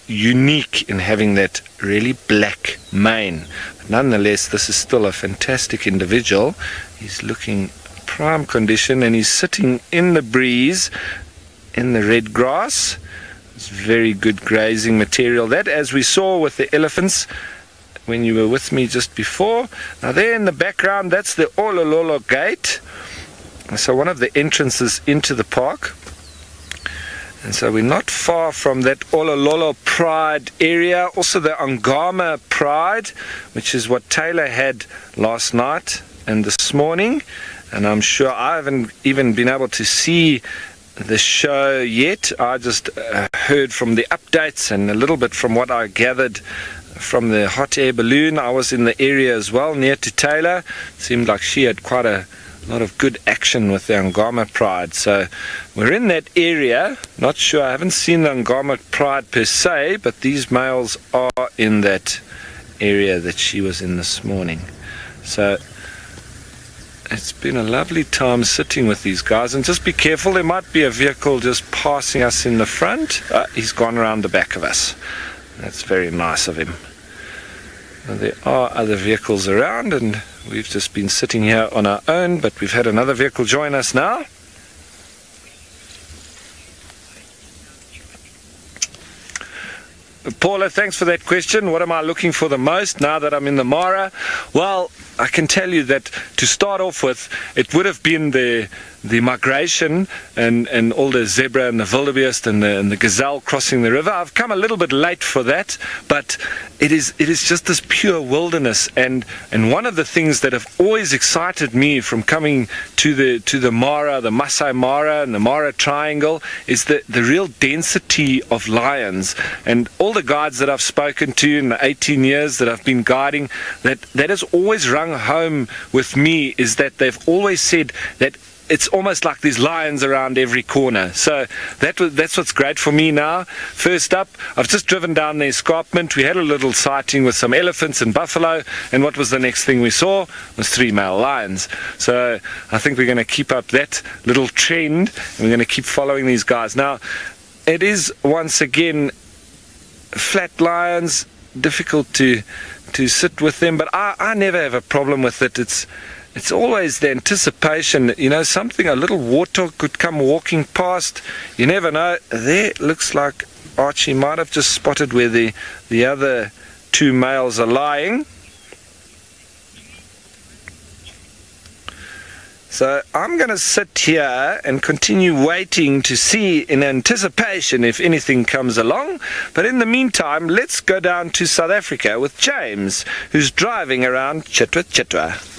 unique in having that really black mane. But nonetheless, this is still a fantastic individual. He's looking prime condition, and he's sitting in the breeze in the red grass. It's very good grazing material. That, as we saw with the elephants when you were with me just before. Now, there in the background, that's the Olololo gate. So one of the entrances into the park. And so we're not far from that Olololo Pride area. Also the Angama Pride, which is what Taylor had last night and this morning. And I'm sure I haven't even been able to see the show yet. I just heard from the updates and a little bit from what I gathered from the hot air balloon. I was in the area as well, near to Taylor. It seemed like she had quite a lot of good action with the Angama Pride. So we're in that area. Not sure, I haven't seen the Angama Pride per se, but these males are in that area that she was in this morning. So it's been a lovely time sitting with these guys. And just be careful, there might be a vehicle just passing us in the front. He's gone around the back of us. That's very nice of him. There are other vehicles around, and We've just been sitting here on our own, but we've had another vehicle join us now. Paula, thanks for that question. What am I looking for the most now that I'm in the Mara? Well, I can tell you that to start off with, it would have been the migration and all the zebra and the wildebeest and the gazelle crossing the river. I've come a little bit late for that, but it is just this pure wilderness. And one of the things that have always excited me from coming to the Mara, the Masai Mara and the Mara Triangle, is the real density of lions. And all the guides that I've spoken to in the 18 years that I've been guiding, that has always rung home with me, is that they've always said that it's almost like there's lions around every corner. So that's what's great for me now. First up, I've just driven down the escarpment. We had a little sighting with some elephants and buffalo, and what was the next thing we saw? Was 3 male lions. So I think we're going to keep up that little trend, and we're going to keep following these guys. Now, it is once again flat lions, difficult to sit with them, but I never have a problem with it. It's always the anticipation that, a little warthog could come walking past. You never know. There looks like Archie might have just spotted where the other 2 males are lying. So I'm going to sit here and continue waiting to see in anticipation if anything comes along. But in the meantime, let's go down to South Africa with James, who's driving around Chitwa Chitwa.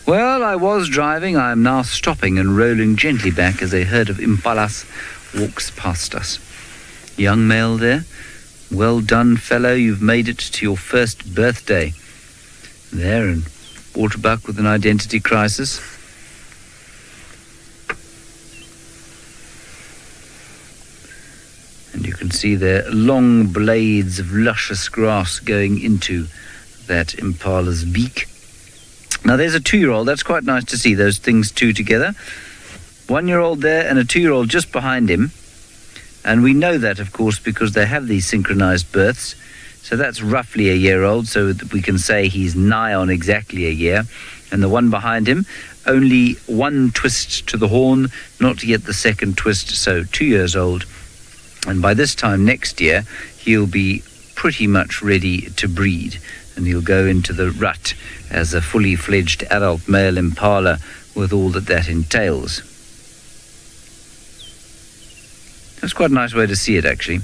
Well, I was driving. I am now stopping and rolling gently back as a herd of impalas walks past us. Young male there. Well done, fellow. You've made it to your first birthday. There, and waterbuck with an identity crisis. And you can see there long blades of luscious grass going into that impala's beak. Now there's a 2-year-old. That's quite nice to see those things two together. 1-year-old there and a 2-year-old just behind him. And we know that, of course, because they have these synchronized births. So that's roughly a year old, so that we can say he's nigh on exactly a year. And the one behind him, only 1 twist to the horn, not yet the second twist, so 2 years old. And by this time next year, he'll be pretty much ready to breed. And he'll go into the rut as a fully fledged adult male impala with all that entails. That's quite a nice way to see it, actually.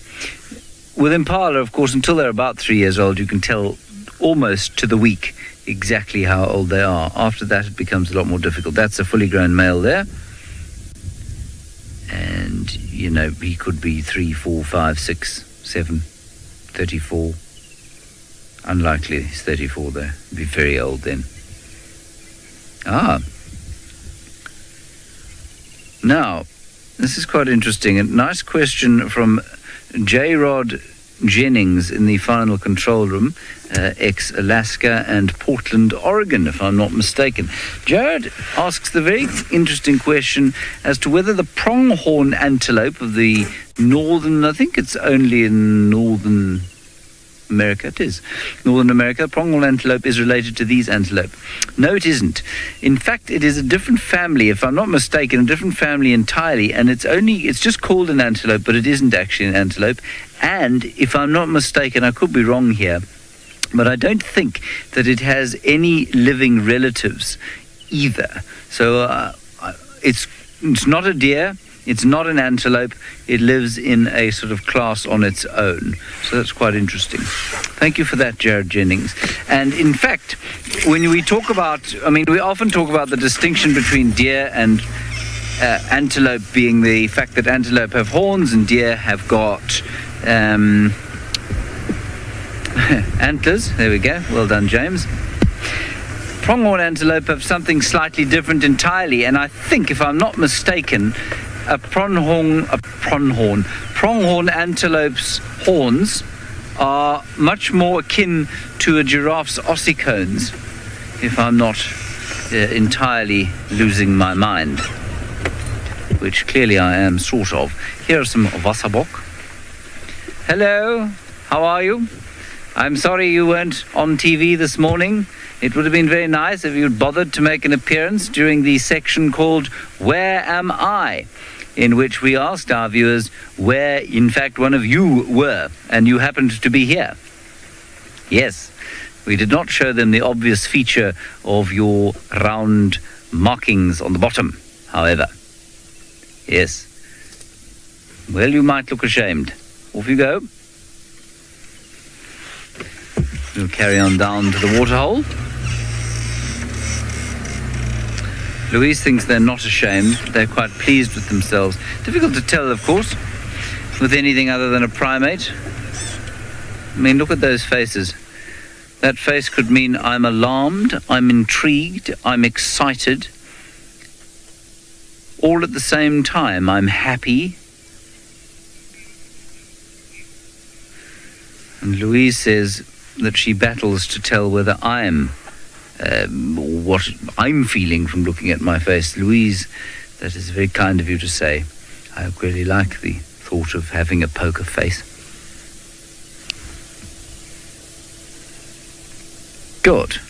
With impala, of course, until they're about 3 years old, you can tell almost to the week exactly how old they are. After that, it becomes a lot more difficult. That's a fully grown male there. And, he could be 3, 4, 5, 6, 7, 34. Unlikely he's 34 there. He'd be very old then. Now, this is quite interesting. A nice question from J-Rod Jennings in the final control room, ex-Alaska and Portland, Oregon, if I'm not mistaken. Jared asks the very interesting question as to whether the pronghorn antelope of the northern, I think it's only in northern America, it is. Northern America, pronghorn antelope is related to these antelope. No, it isn't. In fact, it is a different family, if I'm not mistaken, a different family entirely, and it's just called an antelope, but it isn't actually an antelope. And if I'm not mistaken, I could be wrong here, but I don't think that it has any living relatives either. So it's not a deer. It's not an antelope. It lives in a sort of class on its own. So that's quite interesting. Thank you for that, Jared Jennings. And in fact, when we talk about, we often talk about the distinction between deer and antelope being the fact that antelope have horns and deer have got antlers. There we go. Well done, James. Pronghorn antelope have something slightly different entirely. And I think, if I'm not mistaken, pronghorn antelope's horns are much more akin to a giraffe's ossicones, if I'm not entirely losing my mind, which clearly I am sort of. Here are some Wasserbok. Hello, how are you? I'm sorry you weren't on TV this morning. It would have been very nice if you'd bothered to make an appearance during the section called Where Am I?, in which we asked our viewers where, in fact, one of you were, and you happened to be here. Yes, we did not show them the obvious feature of your round markings on the bottom, however. Yes. Well, you might look ashamed. Off you go. We'll carry on down to the waterhole. Louise thinks they're not ashamed. They're quite pleased with themselves. Difficult to tell, of course, with anything other than a primate. I mean, look at those faces. That face could mean I'm alarmed, I'm intrigued, I'm excited. All at the same time, I'm happy. And Louise says that she battles to tell whether I'm what I'm feeling from looking at my face. Louise, that is very kind of you to say. I really like the thought of having a poker face. Good.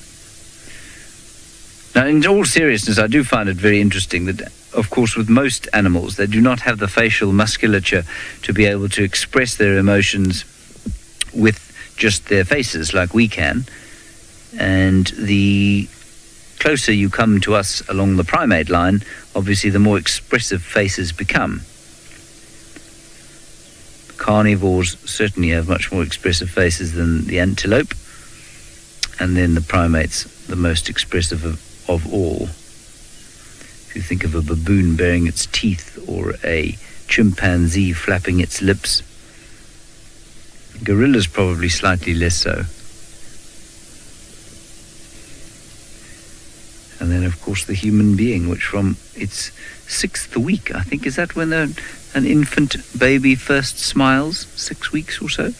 Now, in all seriousness, I do find it very interesting that, of course, with most animals, they do not have the facial musculature to be able to express their emotions with just their faces like we can. And the closer you come to us along the primate line, obviously the more expressive faces become. Carnivores certainly have much more expressive faces than the antelope, and then the primates, the most expressive of all. If you think of a baboon baring its teeth or a chimpanzee flapping its lips, gorillas probably slightly less so. And then, of course, the human being, which from its 6th week, I think, is that when an infant baby first smiles? 6 weeks or so?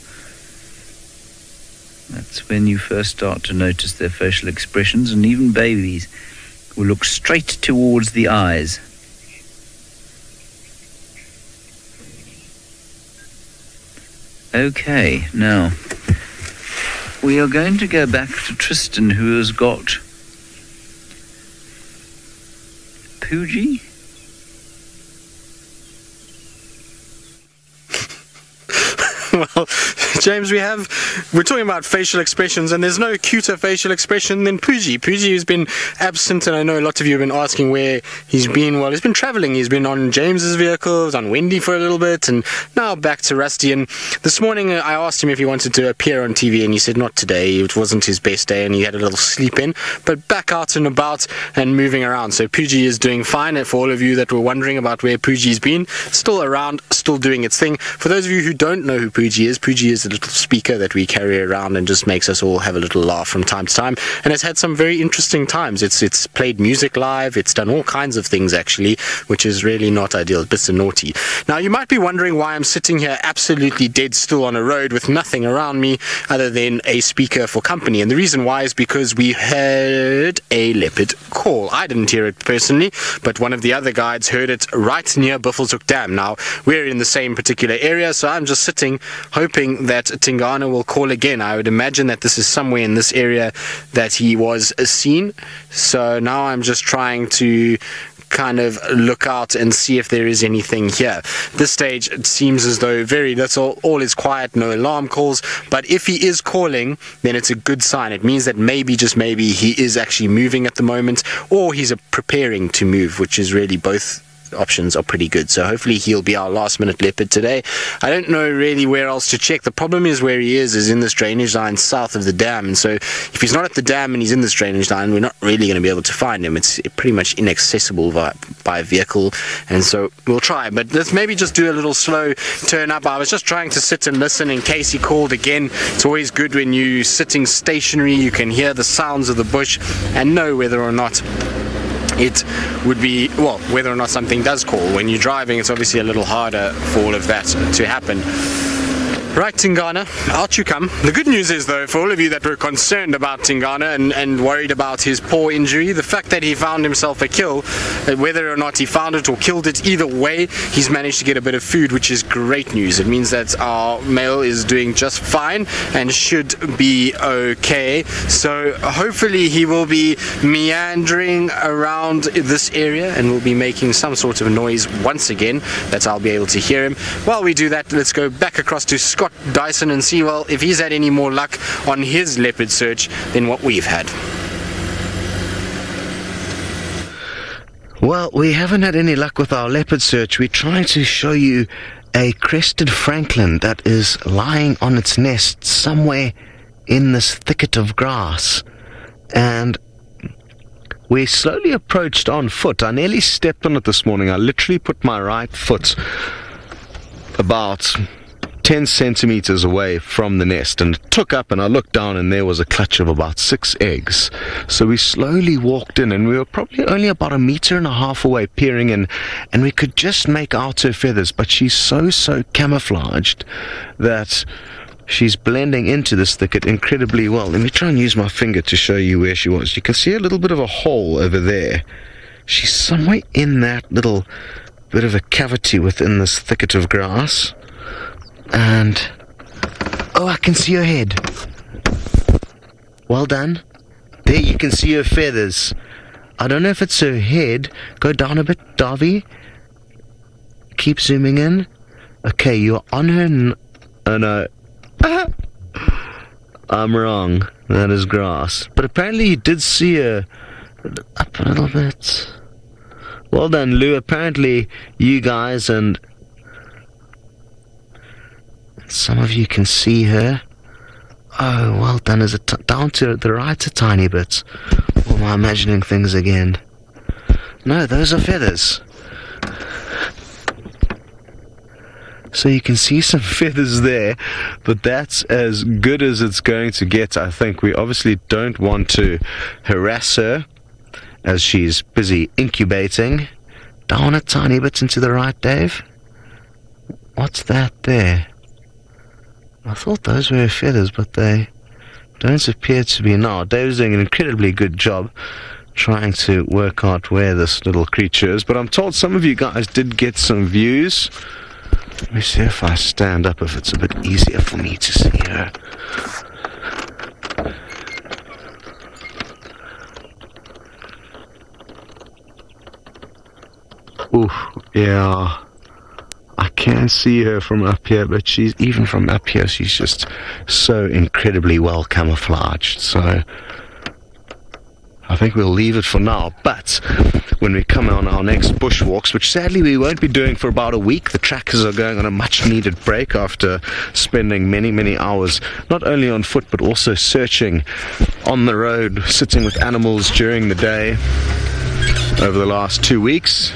That's when you first start to notice their facial expressions, and even babies will look straight towards the eyes. Okay, now, we are going to go back to Tristan, who has got Poogie? Well, James, we're talking about facial expressions, and there's no cuter facial expression than Poogie. Poogie has been absent, and I know a lot of you have been asking where he's been. Well, he's been traveling. He's been on James's vehicle, was on Wendy for a little bit, and now back to Rusty. And this morning I asked him if he wanted to appear on TV, and he said not today. It wasn't his best day, and he had a little sleep in, but back out and about and moving around. So Poogie is doing fine. And for all of you that were wondering about where Poogie's been, still around, still doing its thing. For those of you who don't know who Poogie is a little speaker that we carry around and just makes us all have a little laugh from time to time, and it's had some very interesting times. It's played music live, it's done all kinds of things actually, which is really not ideal, a bit naughty. Now you might be wondering why I'm sitting here absolutely dead still on a road with nothing around me other than a speaker for company, and the reason why is because we heard a leopard call. I didn't hear it personally, but one of the other guides heard it right near Buffelshoek Dam. Now we're in the same particular area, so I'm just sitting hoping that Tingana will call again. I would imagine that this is somewhere in this area that he was seen. So now I'm just trying to kind of look out and see if there is anything here. This stage it seems as though that's all is quiet, no alarm calls, but if he is calling, then it's a good sign. It means that maybe, just maybe, he is actually moving at the moment, or he's preparing to move, which is really both options are pretty good. So hopefully he'll be our last minute leopard today. I don't know really where else to check. The problem is where he is in this drainage line south of the dam, and so if he's not at the dam and he's in this drainage line, we're not really going to be able to find him. It's pretty much inaccessible by vehicle, and so we'll try, but let's maybe just do a little slow turn up. I was just trying to sit and listen in case he called again. It's always good when you're sitting stationary, you can hear the sounds of the bush and know whether or not it would be, well, whether or not something does call. When you're driving, it's obviously a little harder for all of that to happen. Right, Tingana, out you come. The good news is, though, for all of you that were concerned about Tingana and worried about his paw injury, the fact that he found himself a kill, whether or not he found it or killed it, either way, he's managed to get a bit of food, which is great news. It means that our male is doing just fine and should be okay. So hopefully he will be meandering around this area and will be making some sort of noise once again, that I'll be able to hear him. While we do that, let's go back across to Scott Dyson and see, well, if he's had any more luck on his leopard search than what we've had. Well, we haven't had any luck with our leopard search. We're trying to show you a crested francolin that is lying on its nest somewhere in this thicket of grass. And we slowly approached on foot. I nearly stepped on it this morning. I literally put my right foot about 10 centimeters away from the nest and took up, and I looked down and there was a clutch of about 6 eggs. So we slowly walked in, and we were probably only about 1.5 meters away peering in, and we could just make out her feathers, but she's so camouflaged that she's blending into this thicket incredibly well. Let me try and use my finger to show you where she was. You can see a little bit of a hole over there. She's somewhere in that little bit of a cavity within this thicket of grass. And oh, I can see her head. Well done. There you can see her feathers. I don't know if it's her head. Go down a bit, Darby. Keep zooming in. Okay, you're on her. Oh no. I'm wrong. That is grass. But apparently you did see her up a little bit. Well done, Lou. Apparently you guys and some of you can see her. Oh, well done. Is it down to the right a tiny bit? Or am I imagining things again? No, those are feathers. So you can see some feathers there, but that's as good as it's going to get, I think. We obviously don't want to harass her as she's busy incubating. Down a tiny bit into the right, Dave. What's that there? I thought those were her feathers, but they don't appear to be now. Dave's doing an incredibly good job trying to work out where this little creature is, but I'm told some of you guys did get some views. Let me see if I stand up, if it's a bit easier for me to see her. Ooh, yeah. I can see her from up here, but she's even from up here, she's just so incredibly well camouflaged. So I think we'll leave it for now. But when we come on our next bushwalks, which sadly we won't be doing for about a week, the trackers are going on a much needed break after spending many hours not only on foot but also searching on the road, sitting with animals during the day over the last 2 weeks.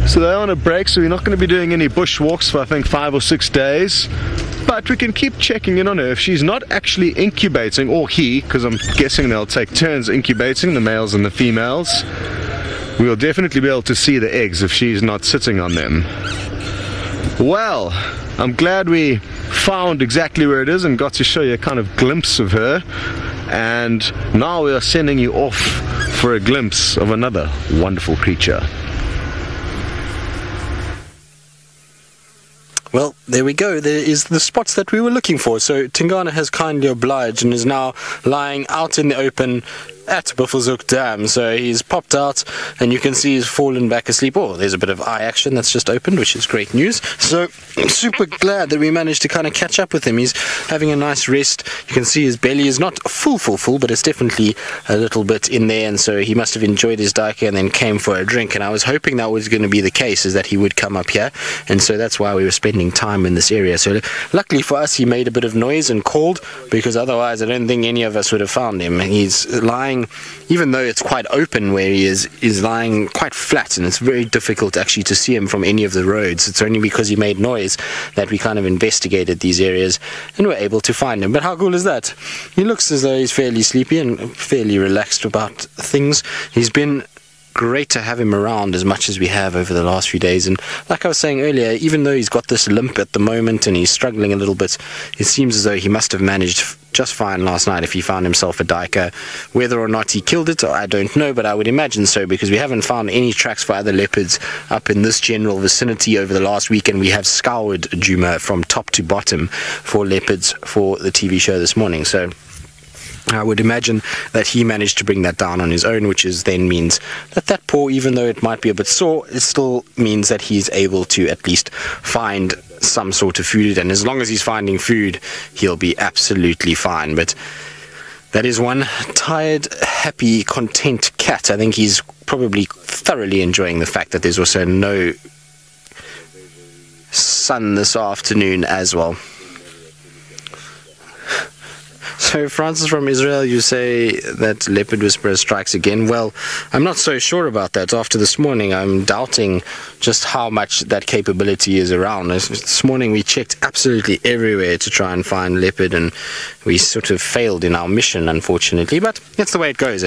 So they're on a break, so we're not going to be doing any bushwalks for I think 5 or 6 days. But we can keep checking in on her. If she's not actually incubating, or he, because I'm guessing they'll take turns incubating, the males and the females, we'll definitely be able to see the eggs if she's not sitting on them. Well, I'm glad we found exactly where it is and got to show you a kind of glimpse of her. And now we are sending you off for a glimpse of another wonderful creature. Well, there we go. There is the spots that we were looking for. So Tingana has kindly obliged and is now lying out in the open at Buffelshoek Dam. So he's popped out and you can see he's fallen back asleep. Oh, there's a bit of eye action that's just opened, which is great news. So I'm super glad that we managed to kind of catch up with him. He's having a nice rest. You can see his belly is not full, but it's definitely a little bit in there, and so he must have enjoyed his dike and then came for a drink. And I was hoping that was going to be the case, is that he would come up here, and so that's why we were spending time in this area. So luckily for us, he made a bit of noise and called, because otherwise I don't think any of us would have found him. He's lying, even though it's quite open where he is lying quite flat, and it's very difficult actually to see him from any of the roads. It's only because he made noise that we kind of investigated these areas and were able to find him. But how cool is that? He looks as though he's fairly sleepy and fairly relaxed about things. He's been great to have him around as much as we have over the last few days. And like I was saying earlier, even though he's got this limp at the moment and he's struggling a little bit, it seems as though he must have managed just fine last night if he found himself a duiker. Whether or not he killed it, I don't know, but I would imagine so, because we haven't found any tracks for other leopards up in this general vicinity over the last week, and we have scoured Djuma from top to bottom for leopards for the TV show this morning. So I would imagine that he managed to bring that down on his own, which is then means that that paw, even though it might be a bit sore, it still means that he's able to at least find some sort of food, and as long as he's finding food, he'll be absolutely fine. But that is one tired, happy, content cat. I think he's probably thoroughly enjoying the fact that there's also no sun this afternoon as well. So, Francis from Israel, you say that Leopard Whisperer strikes again. Well, I'm not so sure about that. After this morning, I'm doubting just how much that capability is around. This morning, we checked absolutely everywhere to try and find leopard, and we sort of failed in our mission, unfortunately. But that's the way it goes.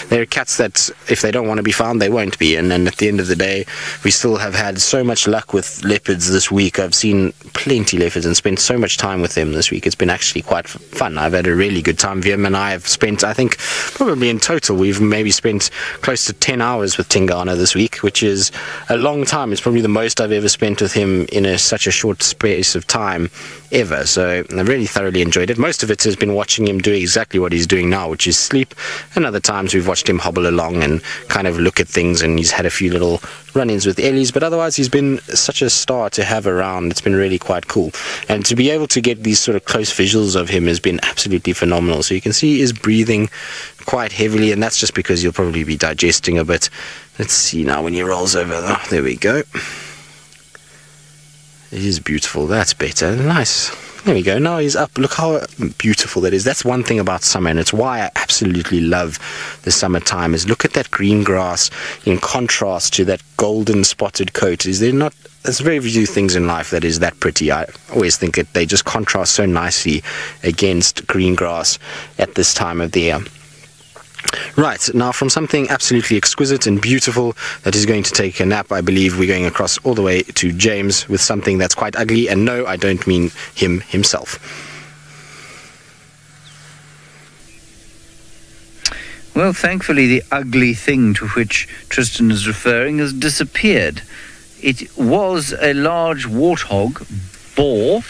There are cats that, if they don't want to be found, they won't be. And then at the end of the day, we still have had so much luck with leopards this week. I've seen plenty leopards and spent so much time with them this week. It's been actually quite fun. I've had a really good time. Wiem and I have spent, I think, probably in total, we've maybe spent close to 10 hours with Tingana this week, which is a long time. It's probably the most I've ever spent with him in such a short space of time ever. So I really thoroughly enjoyed it. Most of it has been watching him do exactly what he's doing now, which is sleep. And other times we've watched him hobble along and kind of look at things, and he's had a few little run-ins with Ellies, but otherwise he's been such a star to have around. It's been really quite cool, and to be able to get these sort of close visuals of him has been absolutely phenomenal. So you can see he is breathing quite heavily, and that's just because he'll probably be digesting a bit. Let's see now when he rolls over. Oh, there we go. It is beautiful. That's better. Nice. There we go. Now he's up. Look how beautiful that is. That's one thing about summer, and it's why I absolutely love the summertime, is look at that green grass in contrast to that golden spotted coat. Is there not... There's very few things in life that is that pretty. I always think that they just contrast so nicely against green grass at this time of the year. Right, now from something absolutely exquisite and beautiful that is going to take a nap, I believe we're going across all the way to James with something that's quite ugly, and no, I don't mean him himself. Well, thankfully the ugly thing to which Tristan is referring has disappeared. It was a large warthog boar,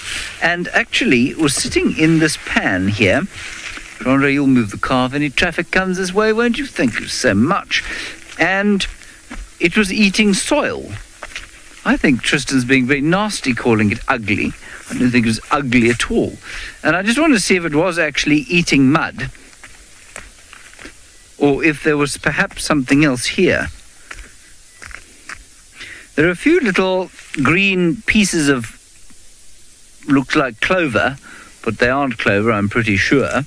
and actually was sitting in this pan here. Andre, you'll move the car if any traffic comes this way, won't you? Thank you so much. And it was eating soil. I think Tristan's being very nasty calling it ugly. I don't think it was ugly at all. And I just wanted to see if it was actually eating mud, or if there was perhaps something else here. There are a few little green pieces of, look like clover, but they aren't clover, I'm pretty sure.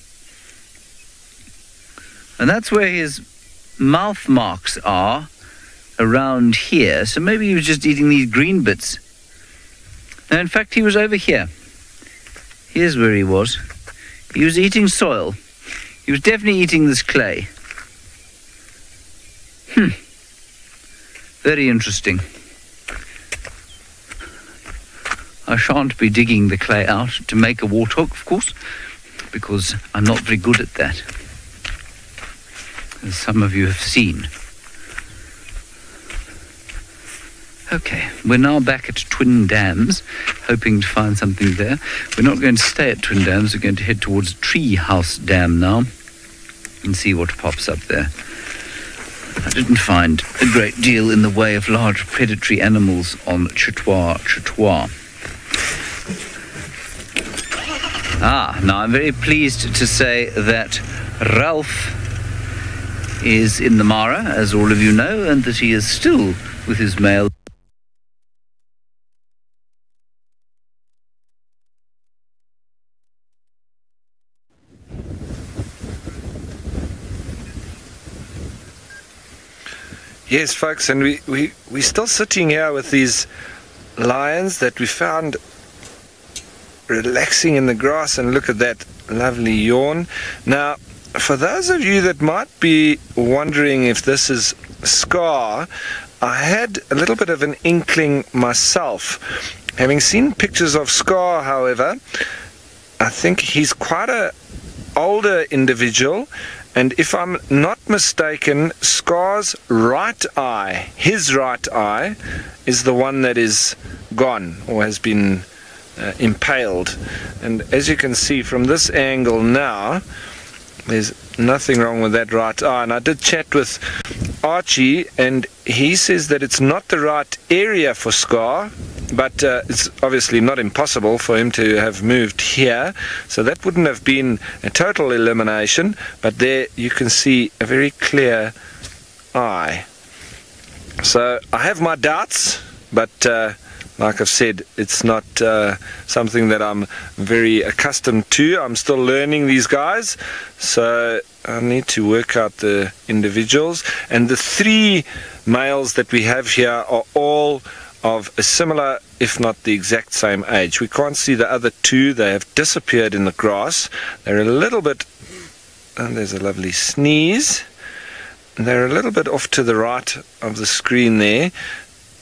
And that's where his mouth marks are, around here. So maybe he was just eating these green bits. No, in fact, he was over here. Here's where he was. He was eating soil. He was definitely eating this clay. Very interesting. I shan't be digging the clay out to make a warthog, of course, because I'm not very good at that, as some of you have seen. Okay, we're now back at Twin Dams, hoping to find something there. We're not going to stay at Twin Dams, we're going to head towards Tree House Dam now and see what pops up there. I didn't find a great deal in the way of large predatory animals on Chitwa. Now I'm very pleased to say that Ralph is in the Mara, as all of you know, and that he is still with his male. Yes, folks, and we're still sitting here with these lions that we found relaxing in the grass, and look at that lovely yawn. Now, for those of you that might be wondering if this is Scar, I had a little bit of an inkling myself. Having seen pictures of Scar, however, I think he's quite a older individual, and if I'm not mistaken, Scar's right eye, his right eye, is the one that is gone or has been impaled. And as you can see from this angle now, there's nothing wrong with that right eye. And I did chat with Archie, and he says that it's not the right area for Scar, but it's obviously not impossible for him to have moved here, so that wouldn't have been a total elimination. But there you can see a very clear eye. So I have my doubts, but like I've said, it's not something that I'm very accustomed to. I'm still learning these guys, so I need to work out the individuals. And the 3 males that we have here are all of a similar, if not the exact same age. We can't see the other 2. They have disappeared in the grass. They're a little bit, and there's a lovely sneeze. They're a little bit off to the right of the screen there.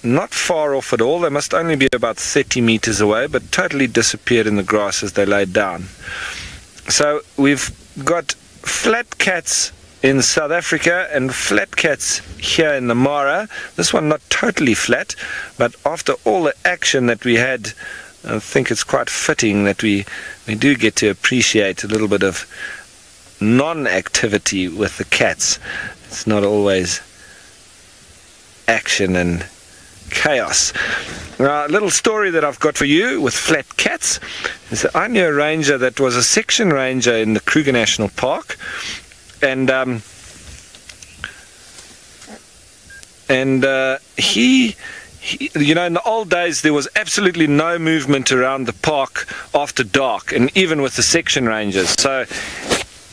Not far off at all. They must only be about 30 meters away, but totally disappeared in the grass as they laid down. So we've got flat cats in South Africa and flat cats here in the Mara. This one not totally flat, but after all the action that we had, I think it's quite fitting that we do get to appreciate a little bit of non-activity with the cats. It's not always action and chaos. Now, a little story that I've got for you with flat cats is that I knew a ranger that was a section ranger in the Kruger National Park, and he, you know, in the old days there was absolutely no movement around the park after dark, and even with the section rangers. So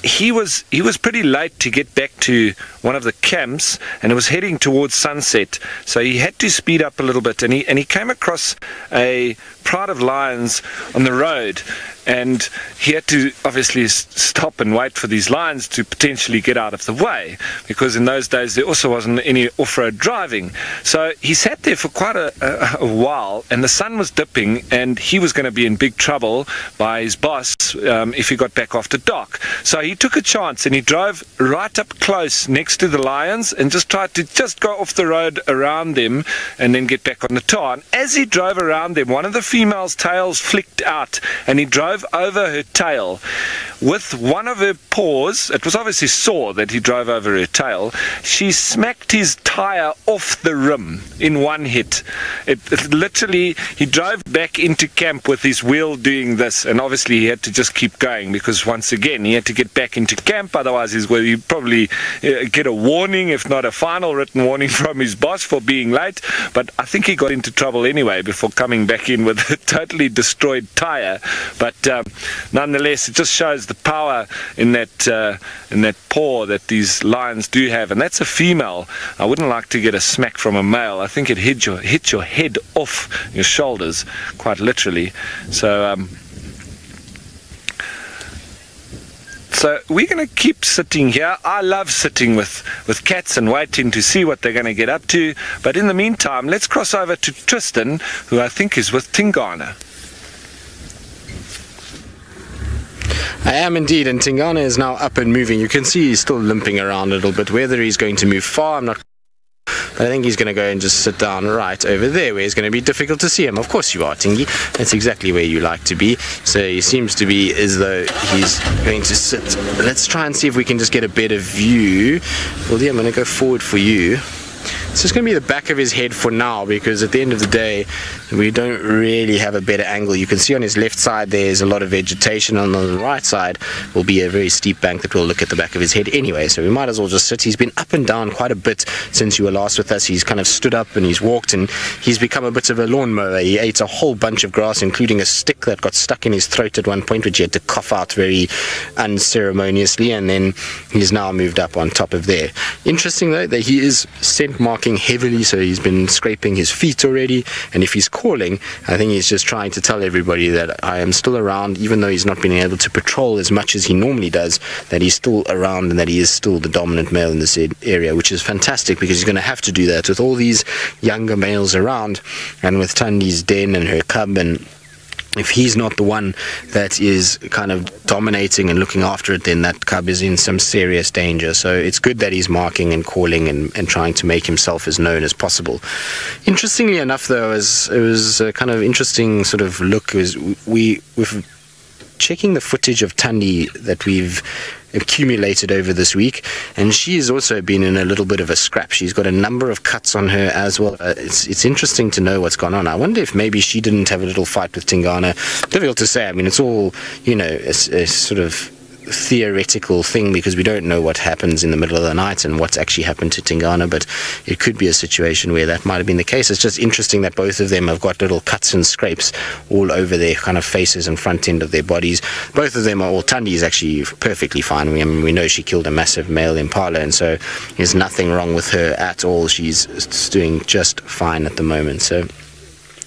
he was pretty late to get back to one of the camps, and it was heading towards sunset, so he had to speed up a little bit, and he came across a pride of lions on the road, and he had to obviously stop and wait for these lions to potentially get out of the way, because in those days there also wasn't any off-road driving. So he sat there for quite a while, and the sun was dipping, and he was going to be in big trouble by his boss if he got back after dark. So he took a chance, and he drove right up close next to the lions and just tried to just go off the road around them and then get back on the tar. And as he drove around them, one of the female's tails flicked out, and he drove over her tail with one of her paws. It was obviously sore that he drove over her tail. She smacked his tire off the rim in one hit. It literally, he drove back into camp with his wheel doing this, and obviously he had to just keep going, because once again he had to get back into camp, otherwise he'd probably get a warning, if not a final written warning from his boss for being late. But I think he got into trouble anyway before coming back in with a totally destroyed tire. But nonetheless, it just shows the power in that paw that these lions do have, and that's a female. I wouldn't like to get a smack from a male. I think it hit your head off your shoulders, quite literally. So we're going to keep sitting here. I love sitting with cats and waiting to see what they're going to get up to. But in the meantime, let's cross over to Tristan, who I think is with Tingana. I am indeed, and Tingana is now up and moving. You can see he's still limping around a little bit. Whether he's going to move far, I'm not. But I think he's going to go and just sit down right over there, where it's going to be difficult to see him. Of course you are, Tingy. That's exactly where you like to be. So he seems to be as though he's going to sit. Let's try and see if we can just get a better view. Well, yeah, I'm going to go forward for you. It's just going to be the back of his head for now, because at the end of the day we don't really have a better angle. You can see on his left side there's a lot of vegetation. On the right side will be a very steep bank that will look at the back of his head anyway, so we might as well just sit. He's been up and down quite a bit since you were last with us. He's kind of stood up and he's walked, and he's become a bit of a lawnmower. He ate a whole bunch of grass, including a stick that got stuck in his throat at one point, which he had to cough out very unceremoniously, and then he's now moved up on top of there. Interesting though that he is scent marked marking heavily, so he's been scraping his feet already. And if he's calling, I think he's just trying to tell everybody that I am still around, even though he's not been able to patrol as much as he normally does, that he's still around and that he is still the dominant male in this area, which is fantastic because he's going to have to do that with all these younger males around, and with Tandi's den and her cub. And if he's not the one that is kind of dominating and looking after it, then that cub is in some serious danger. So it's good that he's marking and calling and trying to make himself as known as possible. Interestingly enough, though, it was a kind of interesting sort of look. We've checking the footage of Tandi that we've accumulated over this week, and she's also been in a little bit of a scrap. She's got a number of cuts on her as well. It's interesting to know what's gone on. I wonder if maybe she didn't have a little fight with Tingana. Difficult to say. I mean, it's all, a sort of theoretical thing because we don't know what happens in the middle of the night and what's actually happened to Tingana, but it could be a situation where that might have been the case. It's just interesting that both of them have got little cuts and scrapes all over their kind of faces and front end of their bodies. Both of them are, Tandi is actually perfectly fine. We know she killed a massive male impala, and so there's nothing wrong with her at all. She's doing just fine at the moment. So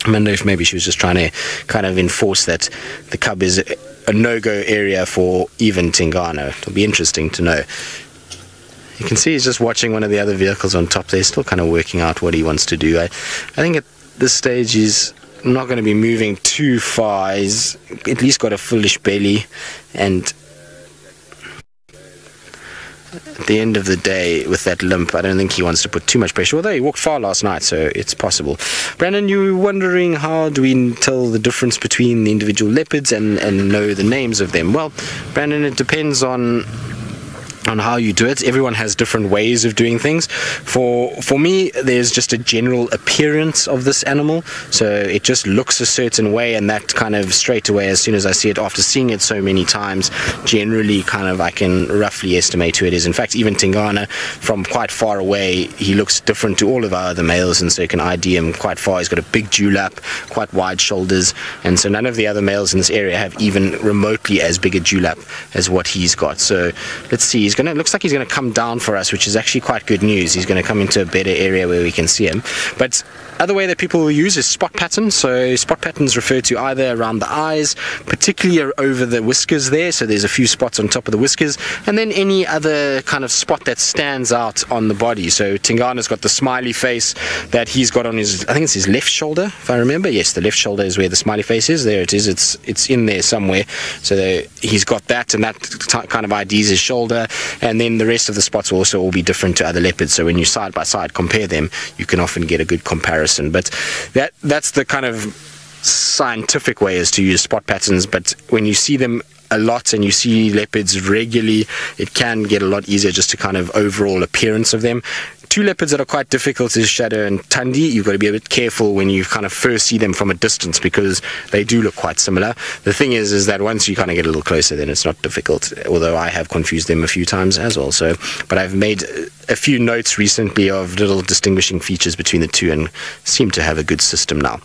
I wonder if maybe she was just trying to kind of enforce that the cub is a no-go area for even Tingana. It'll be interesting to know. You can see he's just watching one of the other vehicles on top there, still kind of working out what he wants to do. I think at this stage he's not going to be moving too far. He's at least got a fullish belly, and at the end of the day, with that limp, I don't think he wants to put too much pressure, although he walked far last night, so it's possible. Brandon, you were wondering how do we tell the difference between the individual leopards and know the names of them? Well, Brandon, it depends on how you do it. Everyone has different ways of doing things. For me, there's just a general appearance of this animal, so it just looks a certain way, and that kind of straight away, as soon as I see it, after seeing it so many times, generally kind of I can roughly estimate who it is. In fact, even Tingana, from quite far away, he looks different to all of our other males, and so you can ID him quite far. He's got a big dewlap, quite wide shoulders, and so none of the other males in this area have even remotely as big a dewlap as what he's got. So let's see, looks like he's going to come down for us, which is actually quite good news. He's going to come into a better area where we can see him. But other way that people will use is spot pattern. So spot patterns refer to either around the eyes, particularly over the whiskers there, so there's a few spots on top of the whiskers, and then any other kind of spot that stands out on the body. So Tingana's got the smiley face that he's got on his, I think it's his left shoulder, if I remember. Yes, the left shoulder is where the smiley face is. There it is. It's in there somewhere. So he's got that, and that kind of IDs his shoulder, and then the rest of the spots will also all be different to other leopards. So when you side by side compare them, you can often get a good comparison. But that's the kind of scientific way, is to use spot patterns. But when you see them a lot and you see leopards regularly, it can get a lot easier just to kind of overall appearance of them. Two leopards that are quite difficult is Shadow and Tandi. You've got to be a bit careful when you kind of first see them from a distance because they do look quite similar. The thing is that once you kind of get a little closer, then it's not difficult, although I have confused them a few times as well. So, but I've made a few notes recently of little distinguishing features between the two and seem to have a good system now.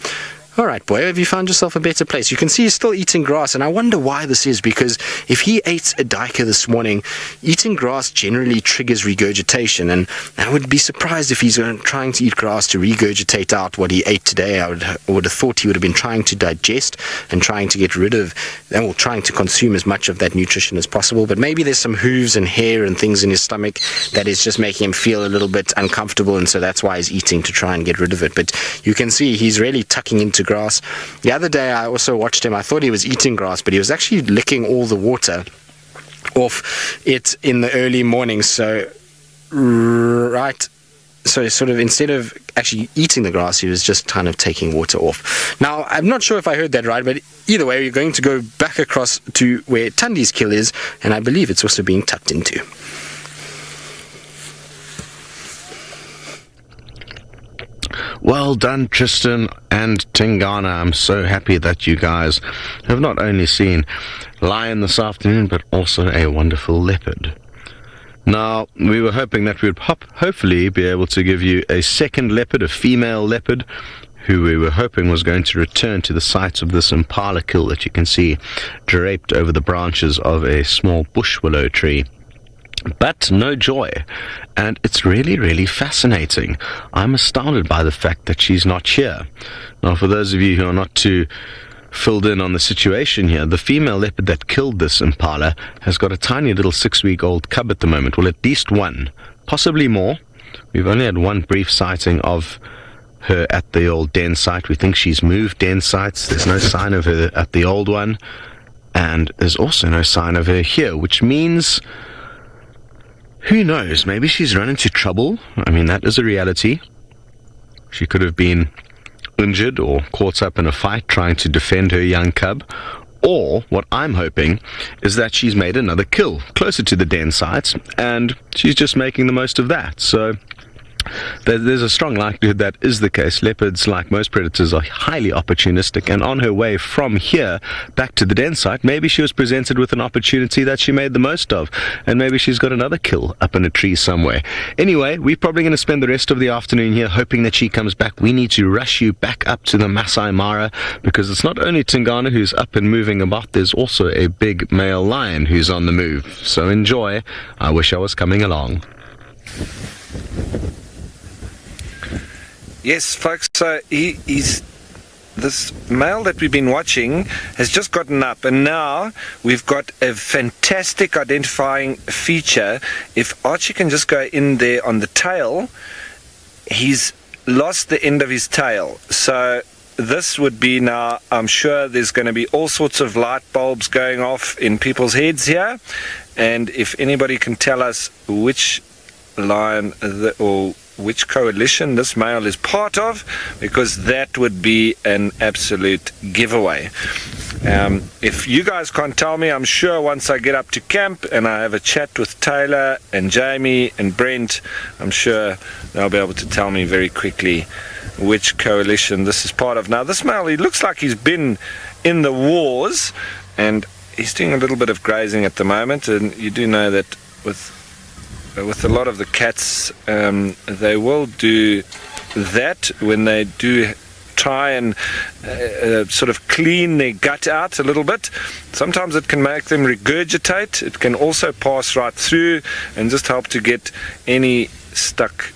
Alright, boy, have you found yourself a better place? You can see he's still eating grass, and I wonder why this is, because if he ate a duiker this morning, eating grass generally triggers regurgitation, and I would be surprised if he's trying to eat grass to regurgitate out what he ate today. I would have thought he would have been trying to digest and trying to get rid of, or trying to consume as much of that nutrition as possible, but maybe there's some hooves and hair and things in his stomach that is just making him feel a little bit uncomfortable, and so that's why he's eating, to try and get rid of it. But you can see he's really tucking into grass. The other day I also watched him. I thought he was eating grass, but he was actually licking all the water off it in the early morning. So sort of instead of actually eating the grass, he was just kind of taking water off. Now, I'm not sure if I heard that right, but either way, we're going to go back across to where Tandi's kill is, and I believe it's also being tucked into. Well done, Tristan and Tingana. I'm so happy that you guys have not only seen lion this afternoon, but also a wonderful leopard. Now, we were hoping that we would hopefully be able to give you a second leopard, a female leopard, who we were hoping was going to return to the site of this impala kill that you can see draped over the branches of a small bush willow tree. but no joy. And it's really, really fascinating. I'm astounded by the fact that she's not here. Now, for those of you who are not too filled in on the situation here, the female leopard that killed this impala has got a tiny little 6-week-old cub at the moment. Well, at least one, possibly more. We've only had one brief sighting of her at the old den site. We think she's moved den sites. There's no sign of her at the old one, and there's also no sign of her here, which means, who knows, maybe she's run into trouble. I mean, that is a reality. She could have been injured or caught up in a fight trying to defend her young cub, or what I'm hoping is that she's made another kill closer to the den site and she's just making the most of that. So there's a strong likelihood that is the case. Leopards, like most predators, are highly opportunistic, and on her way from here back to the den site, maybe she was presented with an opportunity that she made the most of, and maybe she's got another kill up in a tree somewhere. Anyway, we're probably going to spend the rest of the afternoon here hoping that she comes back. We need to rush you back up to the Masai Mara, because it's not only Tingana who's up and moving about, there's also a big male lion who's on the move. So enjoy. I wish I was coming along. Yes, folks, so he's this male that we've been watching has just gotten up, and now we've got a fantastic identifying feature. If Archie can just go in there on the tail, he's lost the end of his tail. So this would be now, I'm sure there's going to be all sorts of light bulbs going off in people's heads here, and if anybody can tell us which lion or which coalition this male is part of, because that would be an absolute giveaway. If you guys can't tell me, I'm sure once I get up to camp and I have a chat with Taylor and Jamie and Brent, I'm sure they'll be able to tell me very quickly which coalition this is part of. Now, this male, he looks like he's been in the wars, and he's doing a little bit of grazing at the moment, and you do know that with a lot of the cats, they will do that when they do try and sort of clean their gut out a little bit. Sometimes it can make them regurgitate. It can also pass right through and just help to get any stuck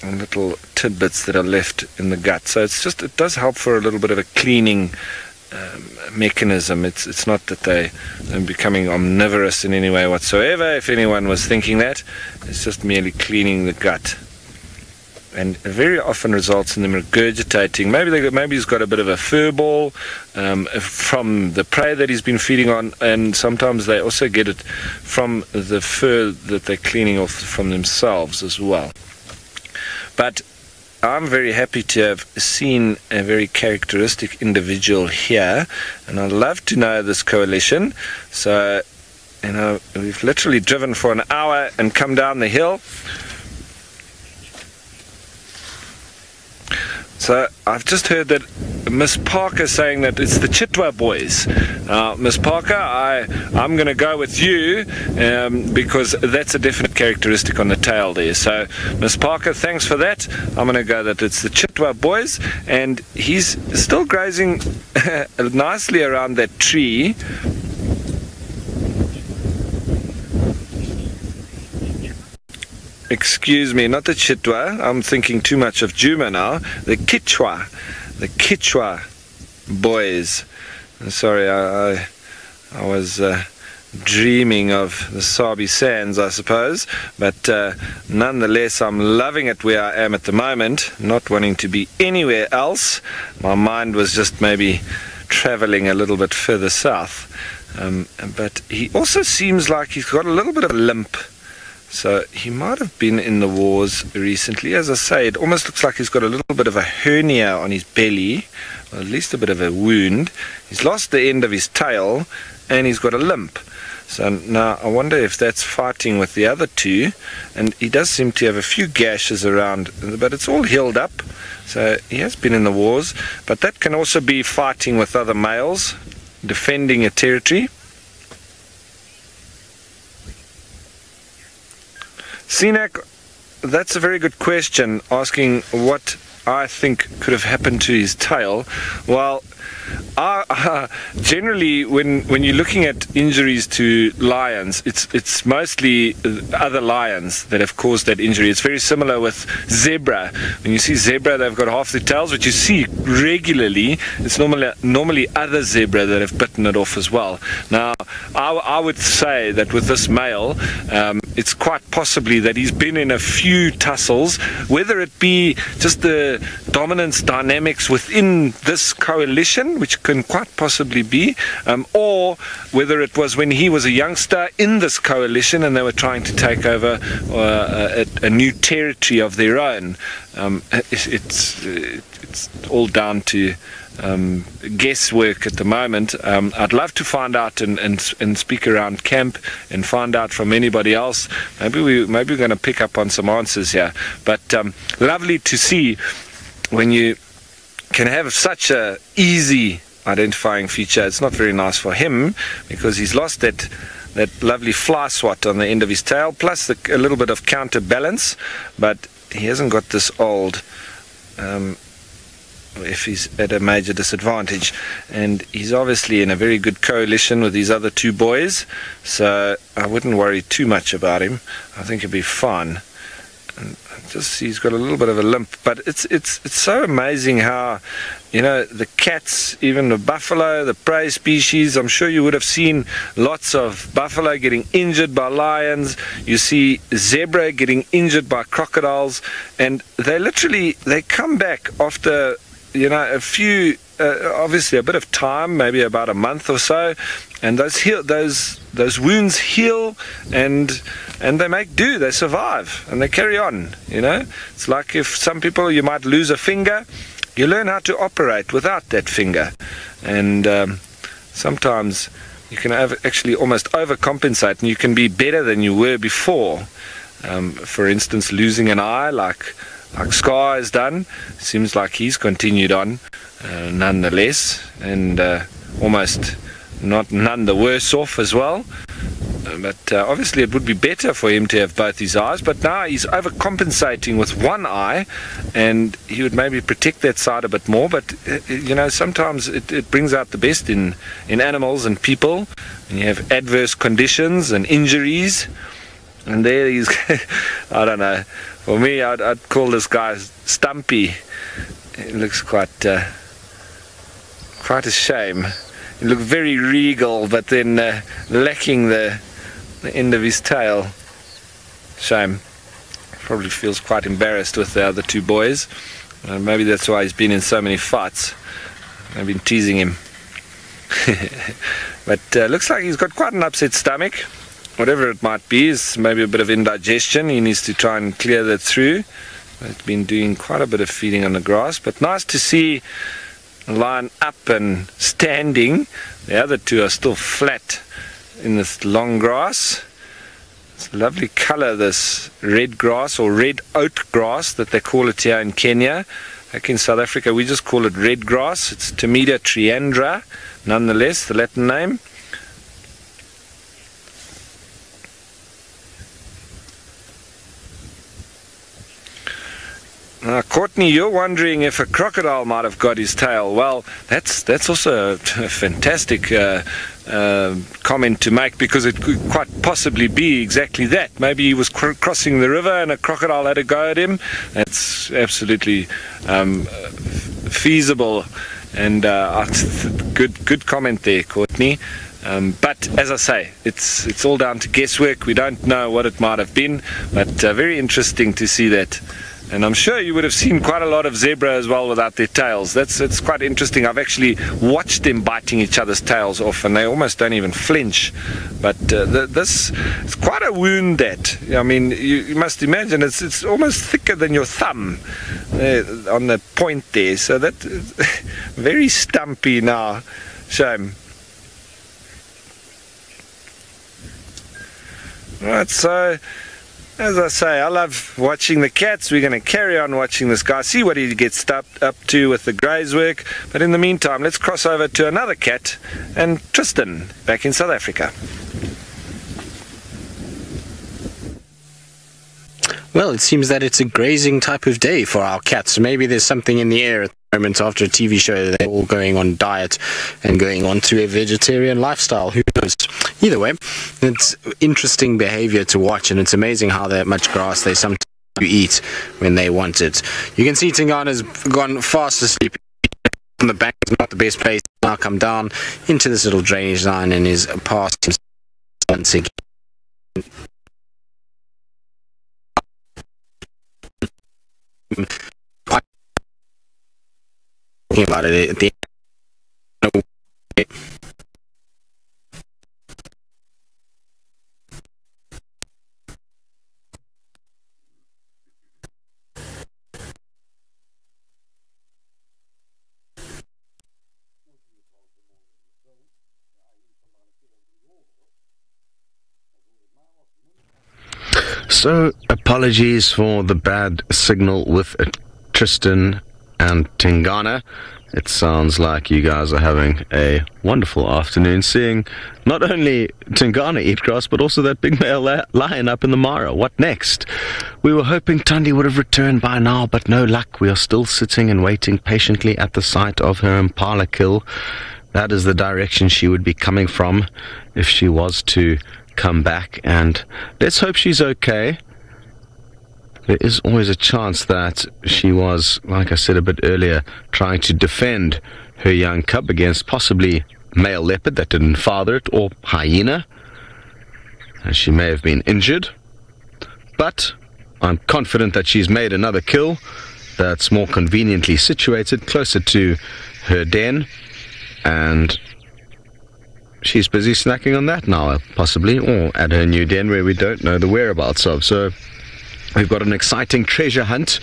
little tidbits that are left in the gut. So it does help for a little bit of a cleaning mechanism. It's not that they're becoming omnivorous in any way whatsoever, if anyone was thinking that. It's just merely cleaning the gut, and it very often results in them regurgitating. Maybe he's got a bit of a fur ball from the prey that he's been feeding on, and sometimes they also get it from the fur that they're cleaning off from themselves as well. But I'm very happy to have seen a very characteristic individual here, and I'd love to know this coalition. So, we've literally driven for an hour and come down the hill. So I've just heard that Miss Parker saying that it's the Chitwa boys. Miss Parker, I'm going to go with you because that's a definite characteristic on the tail there. So Miss Parker, thanks for that. I'm going to go that it's the Chitwa boys, and he's still grazing nicely around that tree. Excuse me, not the Chitwa. I'm thinking too much of Juma now. The Kichwa boys. Sorry, I was dreaming of the Sabi Sands, I suppose. But nonetheless, I'm loving it where I am at the moment, not wanting to be anywhere else. My mind was just maybe traveling a little bit further south. But he also seems like he's got a little bit of a limp. So he might have been in the wars recently. As I say, it almost looks like he's got a little bit of a hernia on his belly, or at least a bit of a wound. He's lost the end of his tail, and he's got a limp. So now I wonder if that's fighting with the other two. And he does seem to have a few gashes around, but it's all healed up. So he has been in the wars, but that can also be fighting with other males, defending a territory. Sinak, that's a very good question, asking what I think could have happened to his tail? Well, generally, when you're looking at injuries to lions, it's mostly other lions that have caused that injury. It's very similar with zebra. When you see zebra, they've got half the tails, which you see regularly. It's normally other zebra that have bitten it off as well. Now, I would say that with this male, it's quite possibly that he's been in a few tussles, whether it be just the dominance dynamics within this coalition, which can quite possibly be, or whether it was when he was a youngster in this coalition and they were trying to take over a new territory of their own. It's all down to guesswork at the moment. I'd love to find out and speak around camp and find out from anybody else. Maybe we're going to pick up on some answers here. But lovely to see when you can have such a easy identifying feature. It's not very nice for him because he's lost that lovely fly swat on the end of his tail, plus a little bit of counterbalance, but he hasn't got this old if he's at a major disadvantage. And he's obviously in a very good coalition with these other two boys, so I wouldn't worry too much about him. I think he'll be fine. And just he's got a little bit of a limp, but it's so amazing how, you know, the cats, even the buffalo, the prey species, I'm sure you would have seen lots of buffalo getting injured by lions. You see zebra getting injured by crocodiles, and they come back after, you know, a few, obviously a bit of time, maybe about a month or so, and those wounds heal, and they make do, they survive, and they carry on, you know. It's like if some people, you might lose a finger, you learn how to operate without that finger, and sometimes you can actually almost overcompensate, and you can be better than you were before. For instance, losing an eye, like Scar has done, seems like he's continued on nonetheless, and almost none the worse off as well. But obviously it would be better for him to have both his eyes, but now he's overcompensating with one eye, and he would maybe protect that side a bit more. But you know, sometimes it brings out the best in animals and people, and you have adverse conditions and injuries, and there he's I don't know, for me I'd call this guy Stumpy. It looks quite a shame. He looked very regal, but then lacking the end of his tail. Shame. Probably feels quite embarrassed with the other two boys. Maybe that's why he's been in so many fights. I've been teasing him. But looks like he's got quite an upset stomach. Whatever it might be, is maybe a bit of indigestion. He needs to try and clear that through. He's been doing quite a bit of feeding on the grass, but nice to see line up and standing. The other two are still flat in this long grass. It's a lovely color, this red grass, or red oat grass that they call it here in Kenya. Back in South Africa we just call it red grass. It's Tomida triandra, nonetheless, the Latin name. Now, Courtney, you're wondering if a crocodile might have got his tail. Well, that's also a fantastic comment to make, because it could quite possibly be exactly that. Maybe he was crossing the river and a crocodile had a go at him. That's absolutely feasible, and good comment there, Courtney. But as I say, it's all down to guesswork. We don't know what it might have been, but very interesting to see that. And I'm sure you would have seen quite a lot of zebra as well without their tails. It's quite interesting. I've actually watched them biting each other's tails off, and they almost don't even flinch. But this is quite a wound. That, I mean, you must imagine it's almost thicker than your thumb on the point there. So that very stumpy now. Shame. Right, so as I say, I love watching the cats. We're going to carry on watching this guy, see what he gets up to with the graze work. But in the meantime, let's cross over to another cat, and Tristan, back in South Africa. Well, it seems that it's a grazing type of day for our cats. Maybe there's something in the air at the moment after a TV show that they're all going on diet and going on to a vegetarian lifestyle. Who knows? Either way, it's interesting behavior to watch, and it's amazing how much grass they sometimes eat when they want it. You can see Tingana's gone fast asleep. On the bank is not the best place. Now come down into this little drainage line and is past once again. Talking about it at the end. So, apologies for the bad signal with Tristan and Tingana. It sounds like you guys are having a wonderful afternoon, seeing not only Tingana eat grass, but also that big male lion up in the Mara. What next? We were hoping Tundi would have returned by now, but no luck. We are still sitting and waiting patiently at the site of her impala kill. That is the direction she would be coming from if she was to come back, and let's hope she's okay. There is always a chance that she was, like I said a bit earlier, trying to defend her young cub against possibly male leopard that didn't father it, or hyena, and she may have been injured. But I'm confident that she's made another kill that's more conveniently situated, closer to her den, and she's busy snacking on that now, possibly, or at her new den where we don't know the whereabouts of. So we've got an exciting treasure hunt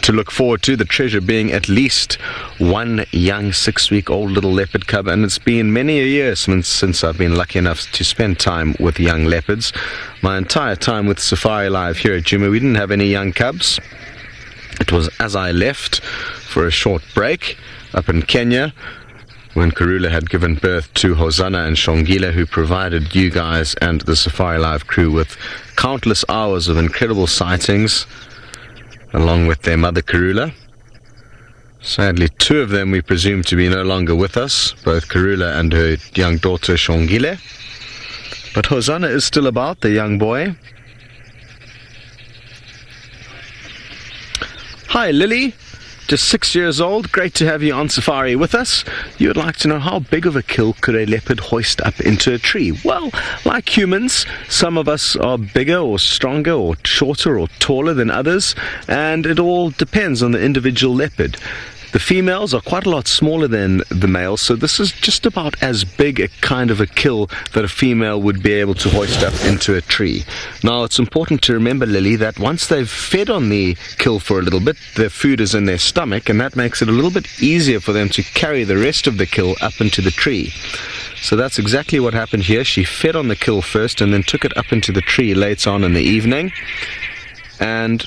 to look forward to, the treasure being at least one young 6-week-old little leopard cub, and it's been many a year since I've been lucky enough to spend time with young leopards. My entire time with Safari Live here at Juma, we didn't have any young cubs. It was as I left for a short break up in Kenya, when Karula had given birth to Hosanna and Shongile, who provided you guys and the Safari Live crew with countless hours of incredible sightings, along with their mother Karula. Sadly, 2 of them we presume to be no longer with us, both Karula and her young daughter Shongile. But Hosanna is still about, the young boy. Hi, Lily. Just 6 years old. Great to have you on safari with us. You would like to know, how big of a kill could a leopard hoist up into a tree? Well, like humans, some of us are bigger or stronger or shorter or taller than others, and it all depends on the individual leopard. The females are quite a lot smaller than the males, so this is just about as big a kind of a kill that a female would be able to hoist up into a tree. Now, it's important to remember, Lily, that once they've fed on the kill for a little bit, their food is in their stomach, and that makes it a little bit easier for them to carry the rest of the kill up into the tree. So that's exactly what happened here. She fed on the kill first and then took it up into the tree later on in the evening. And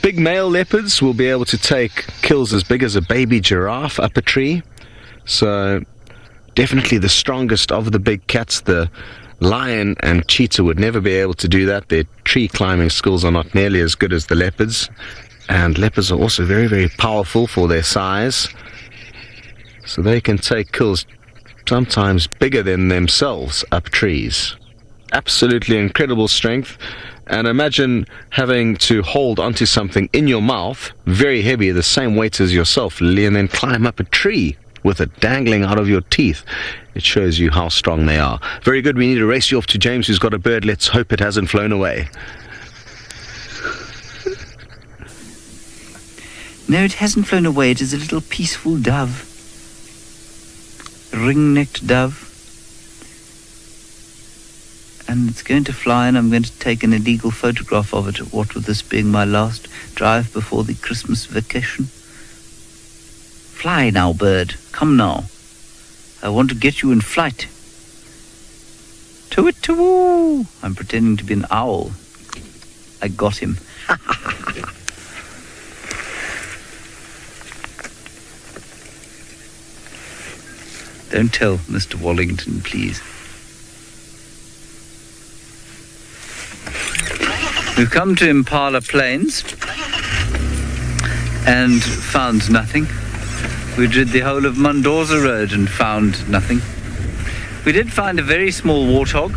big male leopards will be able to take kills as big as a baby giraffe up a tree. So definitely the strongest of the big cats. The lion and cheetah would never be able to do that. Their tree climbing skills are not nearly as good as the leopards. And leopards are also very, very powerful for their size. So they can take kills sometimes bigger than themselves up trees. Absolutely incredible strength. And imagine having to hold onto something in your mouth, very heavy, the same weight as yourself, Lily, and then climb up a tree with it dangling out of your teeth. It shows you how strong they are. Very good. We need to race you off to James, who's got a bird. Let's hope it hasn't flown away. No, it hasn't flown away. It is a little peaceful dove. A ring-necked dove. And it's going to fly, and I'm going to take an illegal photograph of it, what with this being my last drive before the Christmas vacation. Fly now, bird. Come now. I want to get you in flight. To-it-to-woo! I'm pretending to be an owl. I got him. Don't tell Mr. Wallington, please. We've come to Impala Plains and found nothing. We did the whole of Mendoza Road and found nothing. We did find a very small warthog.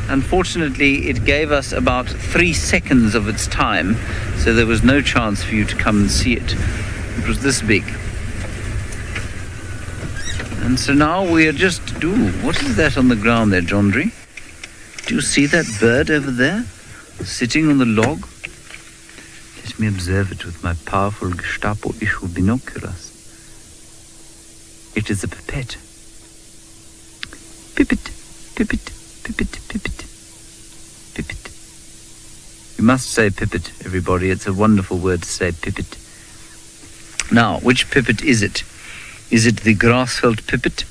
Unfortunately, it gave us about 3 seconds of its time, so there was no chance for you to come and see it. It was this big. And so now we are just... Ooh, what is that on the ground there, Jondry? Do you see that bird over there, sitting on the log? Let me observe it with my powerful Gestapo issue binoculars. It is a pipit. Pipit, pipit, pipit, pipit, pipit. You must say pipit, everybody. It's a wonderful word to say, pipit. Now, which pipit is it? Is it the grass-veld pipit?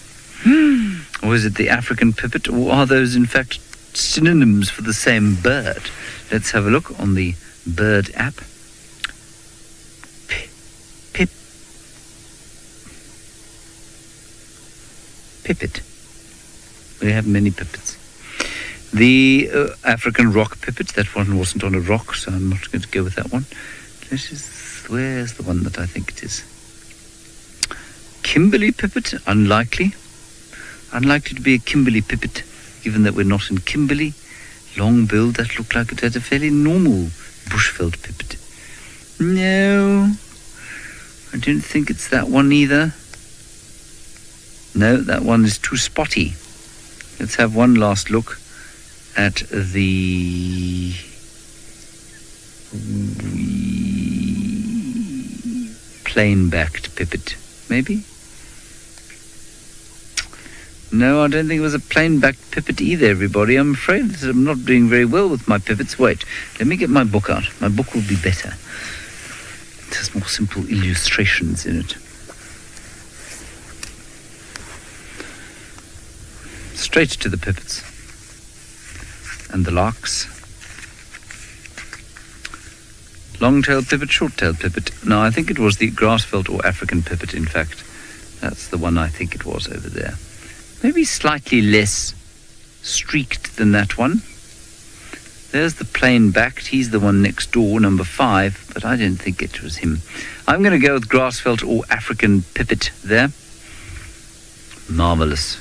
Or is it the African pipit? Or are those, in fact, synonyms for the same bird? Let's have a look on the bird app. Pip. Pipit. We have many pipits. The African rock pipit, that one wasn't on a rock, so I'm not going to go with that one. Where's the one that I think it is? Kimberley pipit, unlikely. Unlikely to be a Kimberley pipit, given that we're not in Kimberley. Long bill, that looked like it had a fairly normal bushveld pipit. No, I don't think it's that one either. No, that one is too spotty. Let's have one last look at the plain-backed pipit, maybe? No, I don't think it was a plain-backed pipit either, everybody. I'm afraid that I'm not doing very well with my pipits. Wait, let me get my book out. My book will be better. It has more simple illustrations in it. Straight to the pipits. And the larks. Long-tailed pipit, short-tailed pipit. No, I think it was the grass-veld or African pipit, in fact. That's the one I think it was over there. Maybe slightly less streaked than that one. There's the plain-backed. He's the one next door, number 5, but I don't think it was him. I'm going to go with grass-veld or African pipit there. Marvelous.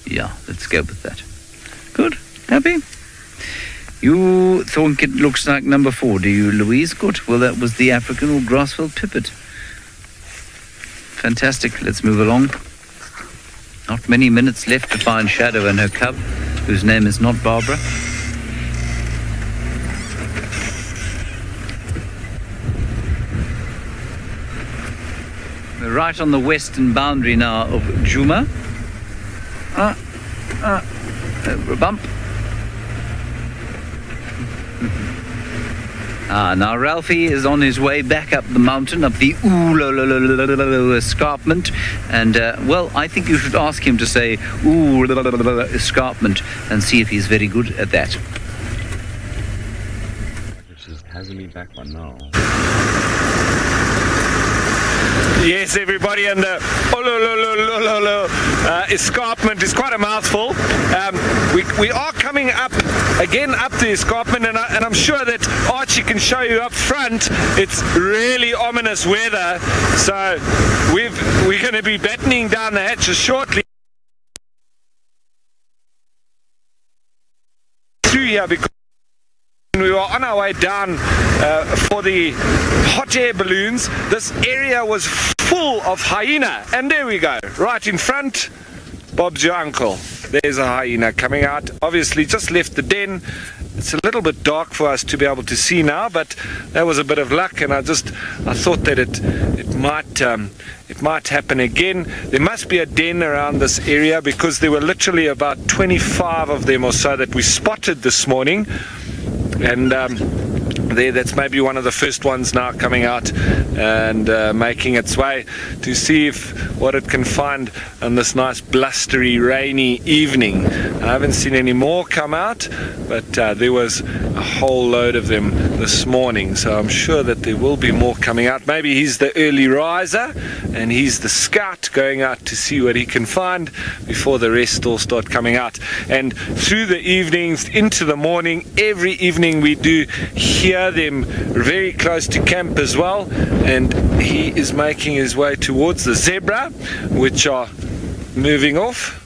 Yeah, let's go with that. Good. Happy? You think it looks like number 4, do you, Louise? Good. Well, that was the African or grass-veld pipit. Fantastic. Let's move along. Not many minutes left to find Shadow and her cub, whose name is not Barbara. We're right on the western boundary now of Djuma. Over a bump. Now Ralphie is on his way back up the mountain, up the escarpment, and well, I think you should ask him to say escarpment and see if he's very good at that. Which hasn't been back by now. Yes, everybody, and the escarpment is quite a mouthful. We are coming up again up the escarpment, and I'm sure that Archie can show you up front. It's really ominous weather, so we're going to be battening down the hatches shortly through here, because we were on our way down for the hot air balloons. This area was full of hyena, and there we go, right in front. Bob's your uncle. There's a hyena coming out. Obviously just left the den. It's a little bit dark for us to be able to see now, but that was a bit of luck, and I thought that it might happen again. There must be a den around this area, because there were literally about 25 of them or so that we spotted this morning. And that's maybe one of the first ones now coming out and making its way to see what it can find on this nice blustery rainy evening. I haven't seen any more come out, but there was a whole load of them this morning, so I'm sure that there will be more coming out. Maybe he's the early riser and he's the scout going out to see what he can find before the rest all start coming out. And through the evenings into the morning, every evening we do hear them very close to camp as well, and he is making his way towards the zebra, which are moving off.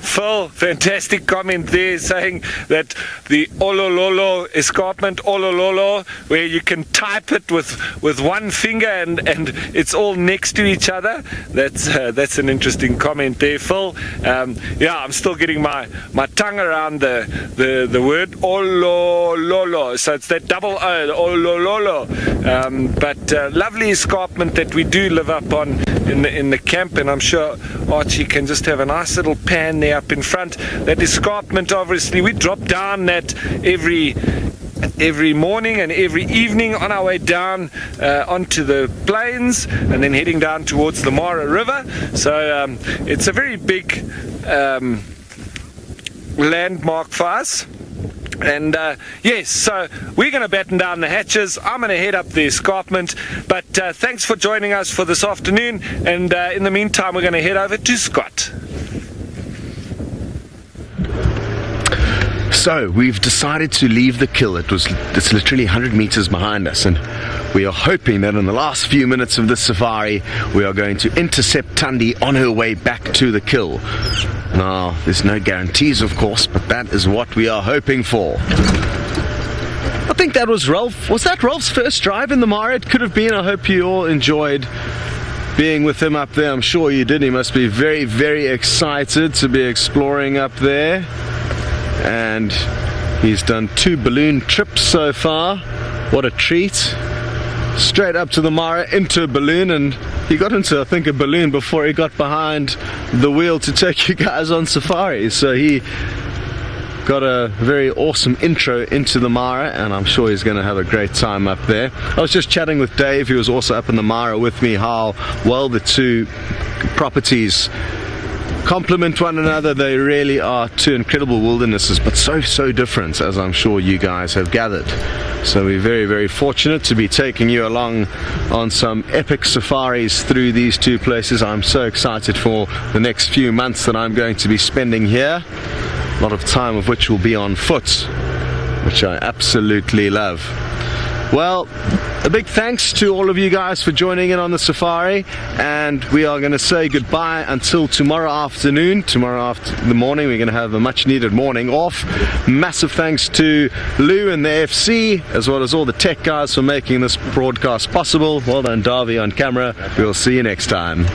Phil, fantastic comment there, saying that the Olololo escarpment, Olololo, where you can type it with one finger and it's all next to each other. That's an interesting comment there, Phil. Yeah, I'm still getting my tongue around the word Olololo. So it's that double O, Olololo. But lovely escarpment that we do live up on in the camp, and I'm sure Archie can just have a nice little pan there up in front. That escarpment, obviously, we drop down that every morning and every evening on our way down onto the plains, and then heading down towards the Mara River. So it's a very big landmark for us. And yes, so we're going to batten down the hatches. I'm going to head up the escarpment, but thanks for joining us for this afternoon, and in the meantime we're going to head over to Scott. So we've decided to leave the kill. It's literally 100 meters behind us, and we are hoping that in the last few minutes of this safari we are going to intercept Thandi on her way back to the kill. Now, there's no guarantees, of course, but that is what we are hoping for. I think that was Rolf. Was that Rolf's first drive in the Mara? It could have been. I hope you all enjoyed being with him up there. I'm sure you did. He must be very, very excited to be exploring up there. And he's done 2 balloon trips so far. What a treat. Straight up to the Mara, into a balloon, and he got into, I think, a balloon before he got behind the wheel to take you guys on safari. So he got a very awesome intro into the Mara, and I'm sure he's going to have a great time up there. I was just chatting with Dave, who was also up in the Mara with me, how well the two properties complement one another. They really are two incredible wildernesses, but so different, as I'm sure you guys have gathered. So we're very, very fortunate to be taking you along on some epic safaris through these two places. I'm so excited for the next few months that I'm going to be spending here, a lot of time of which will be on foot, which I absolutely love. Well, a big thanks to all of you guys for joining in on the safari, and we are going to say goodbye until tomorrow afternoon. Tomorrow after the morning we're going to have a much needed morning off. Massive thanks to Lou and the FC, as well as all the tech guys for making this broadcast possible. Well done, Darby, on camera. We'll see you next time.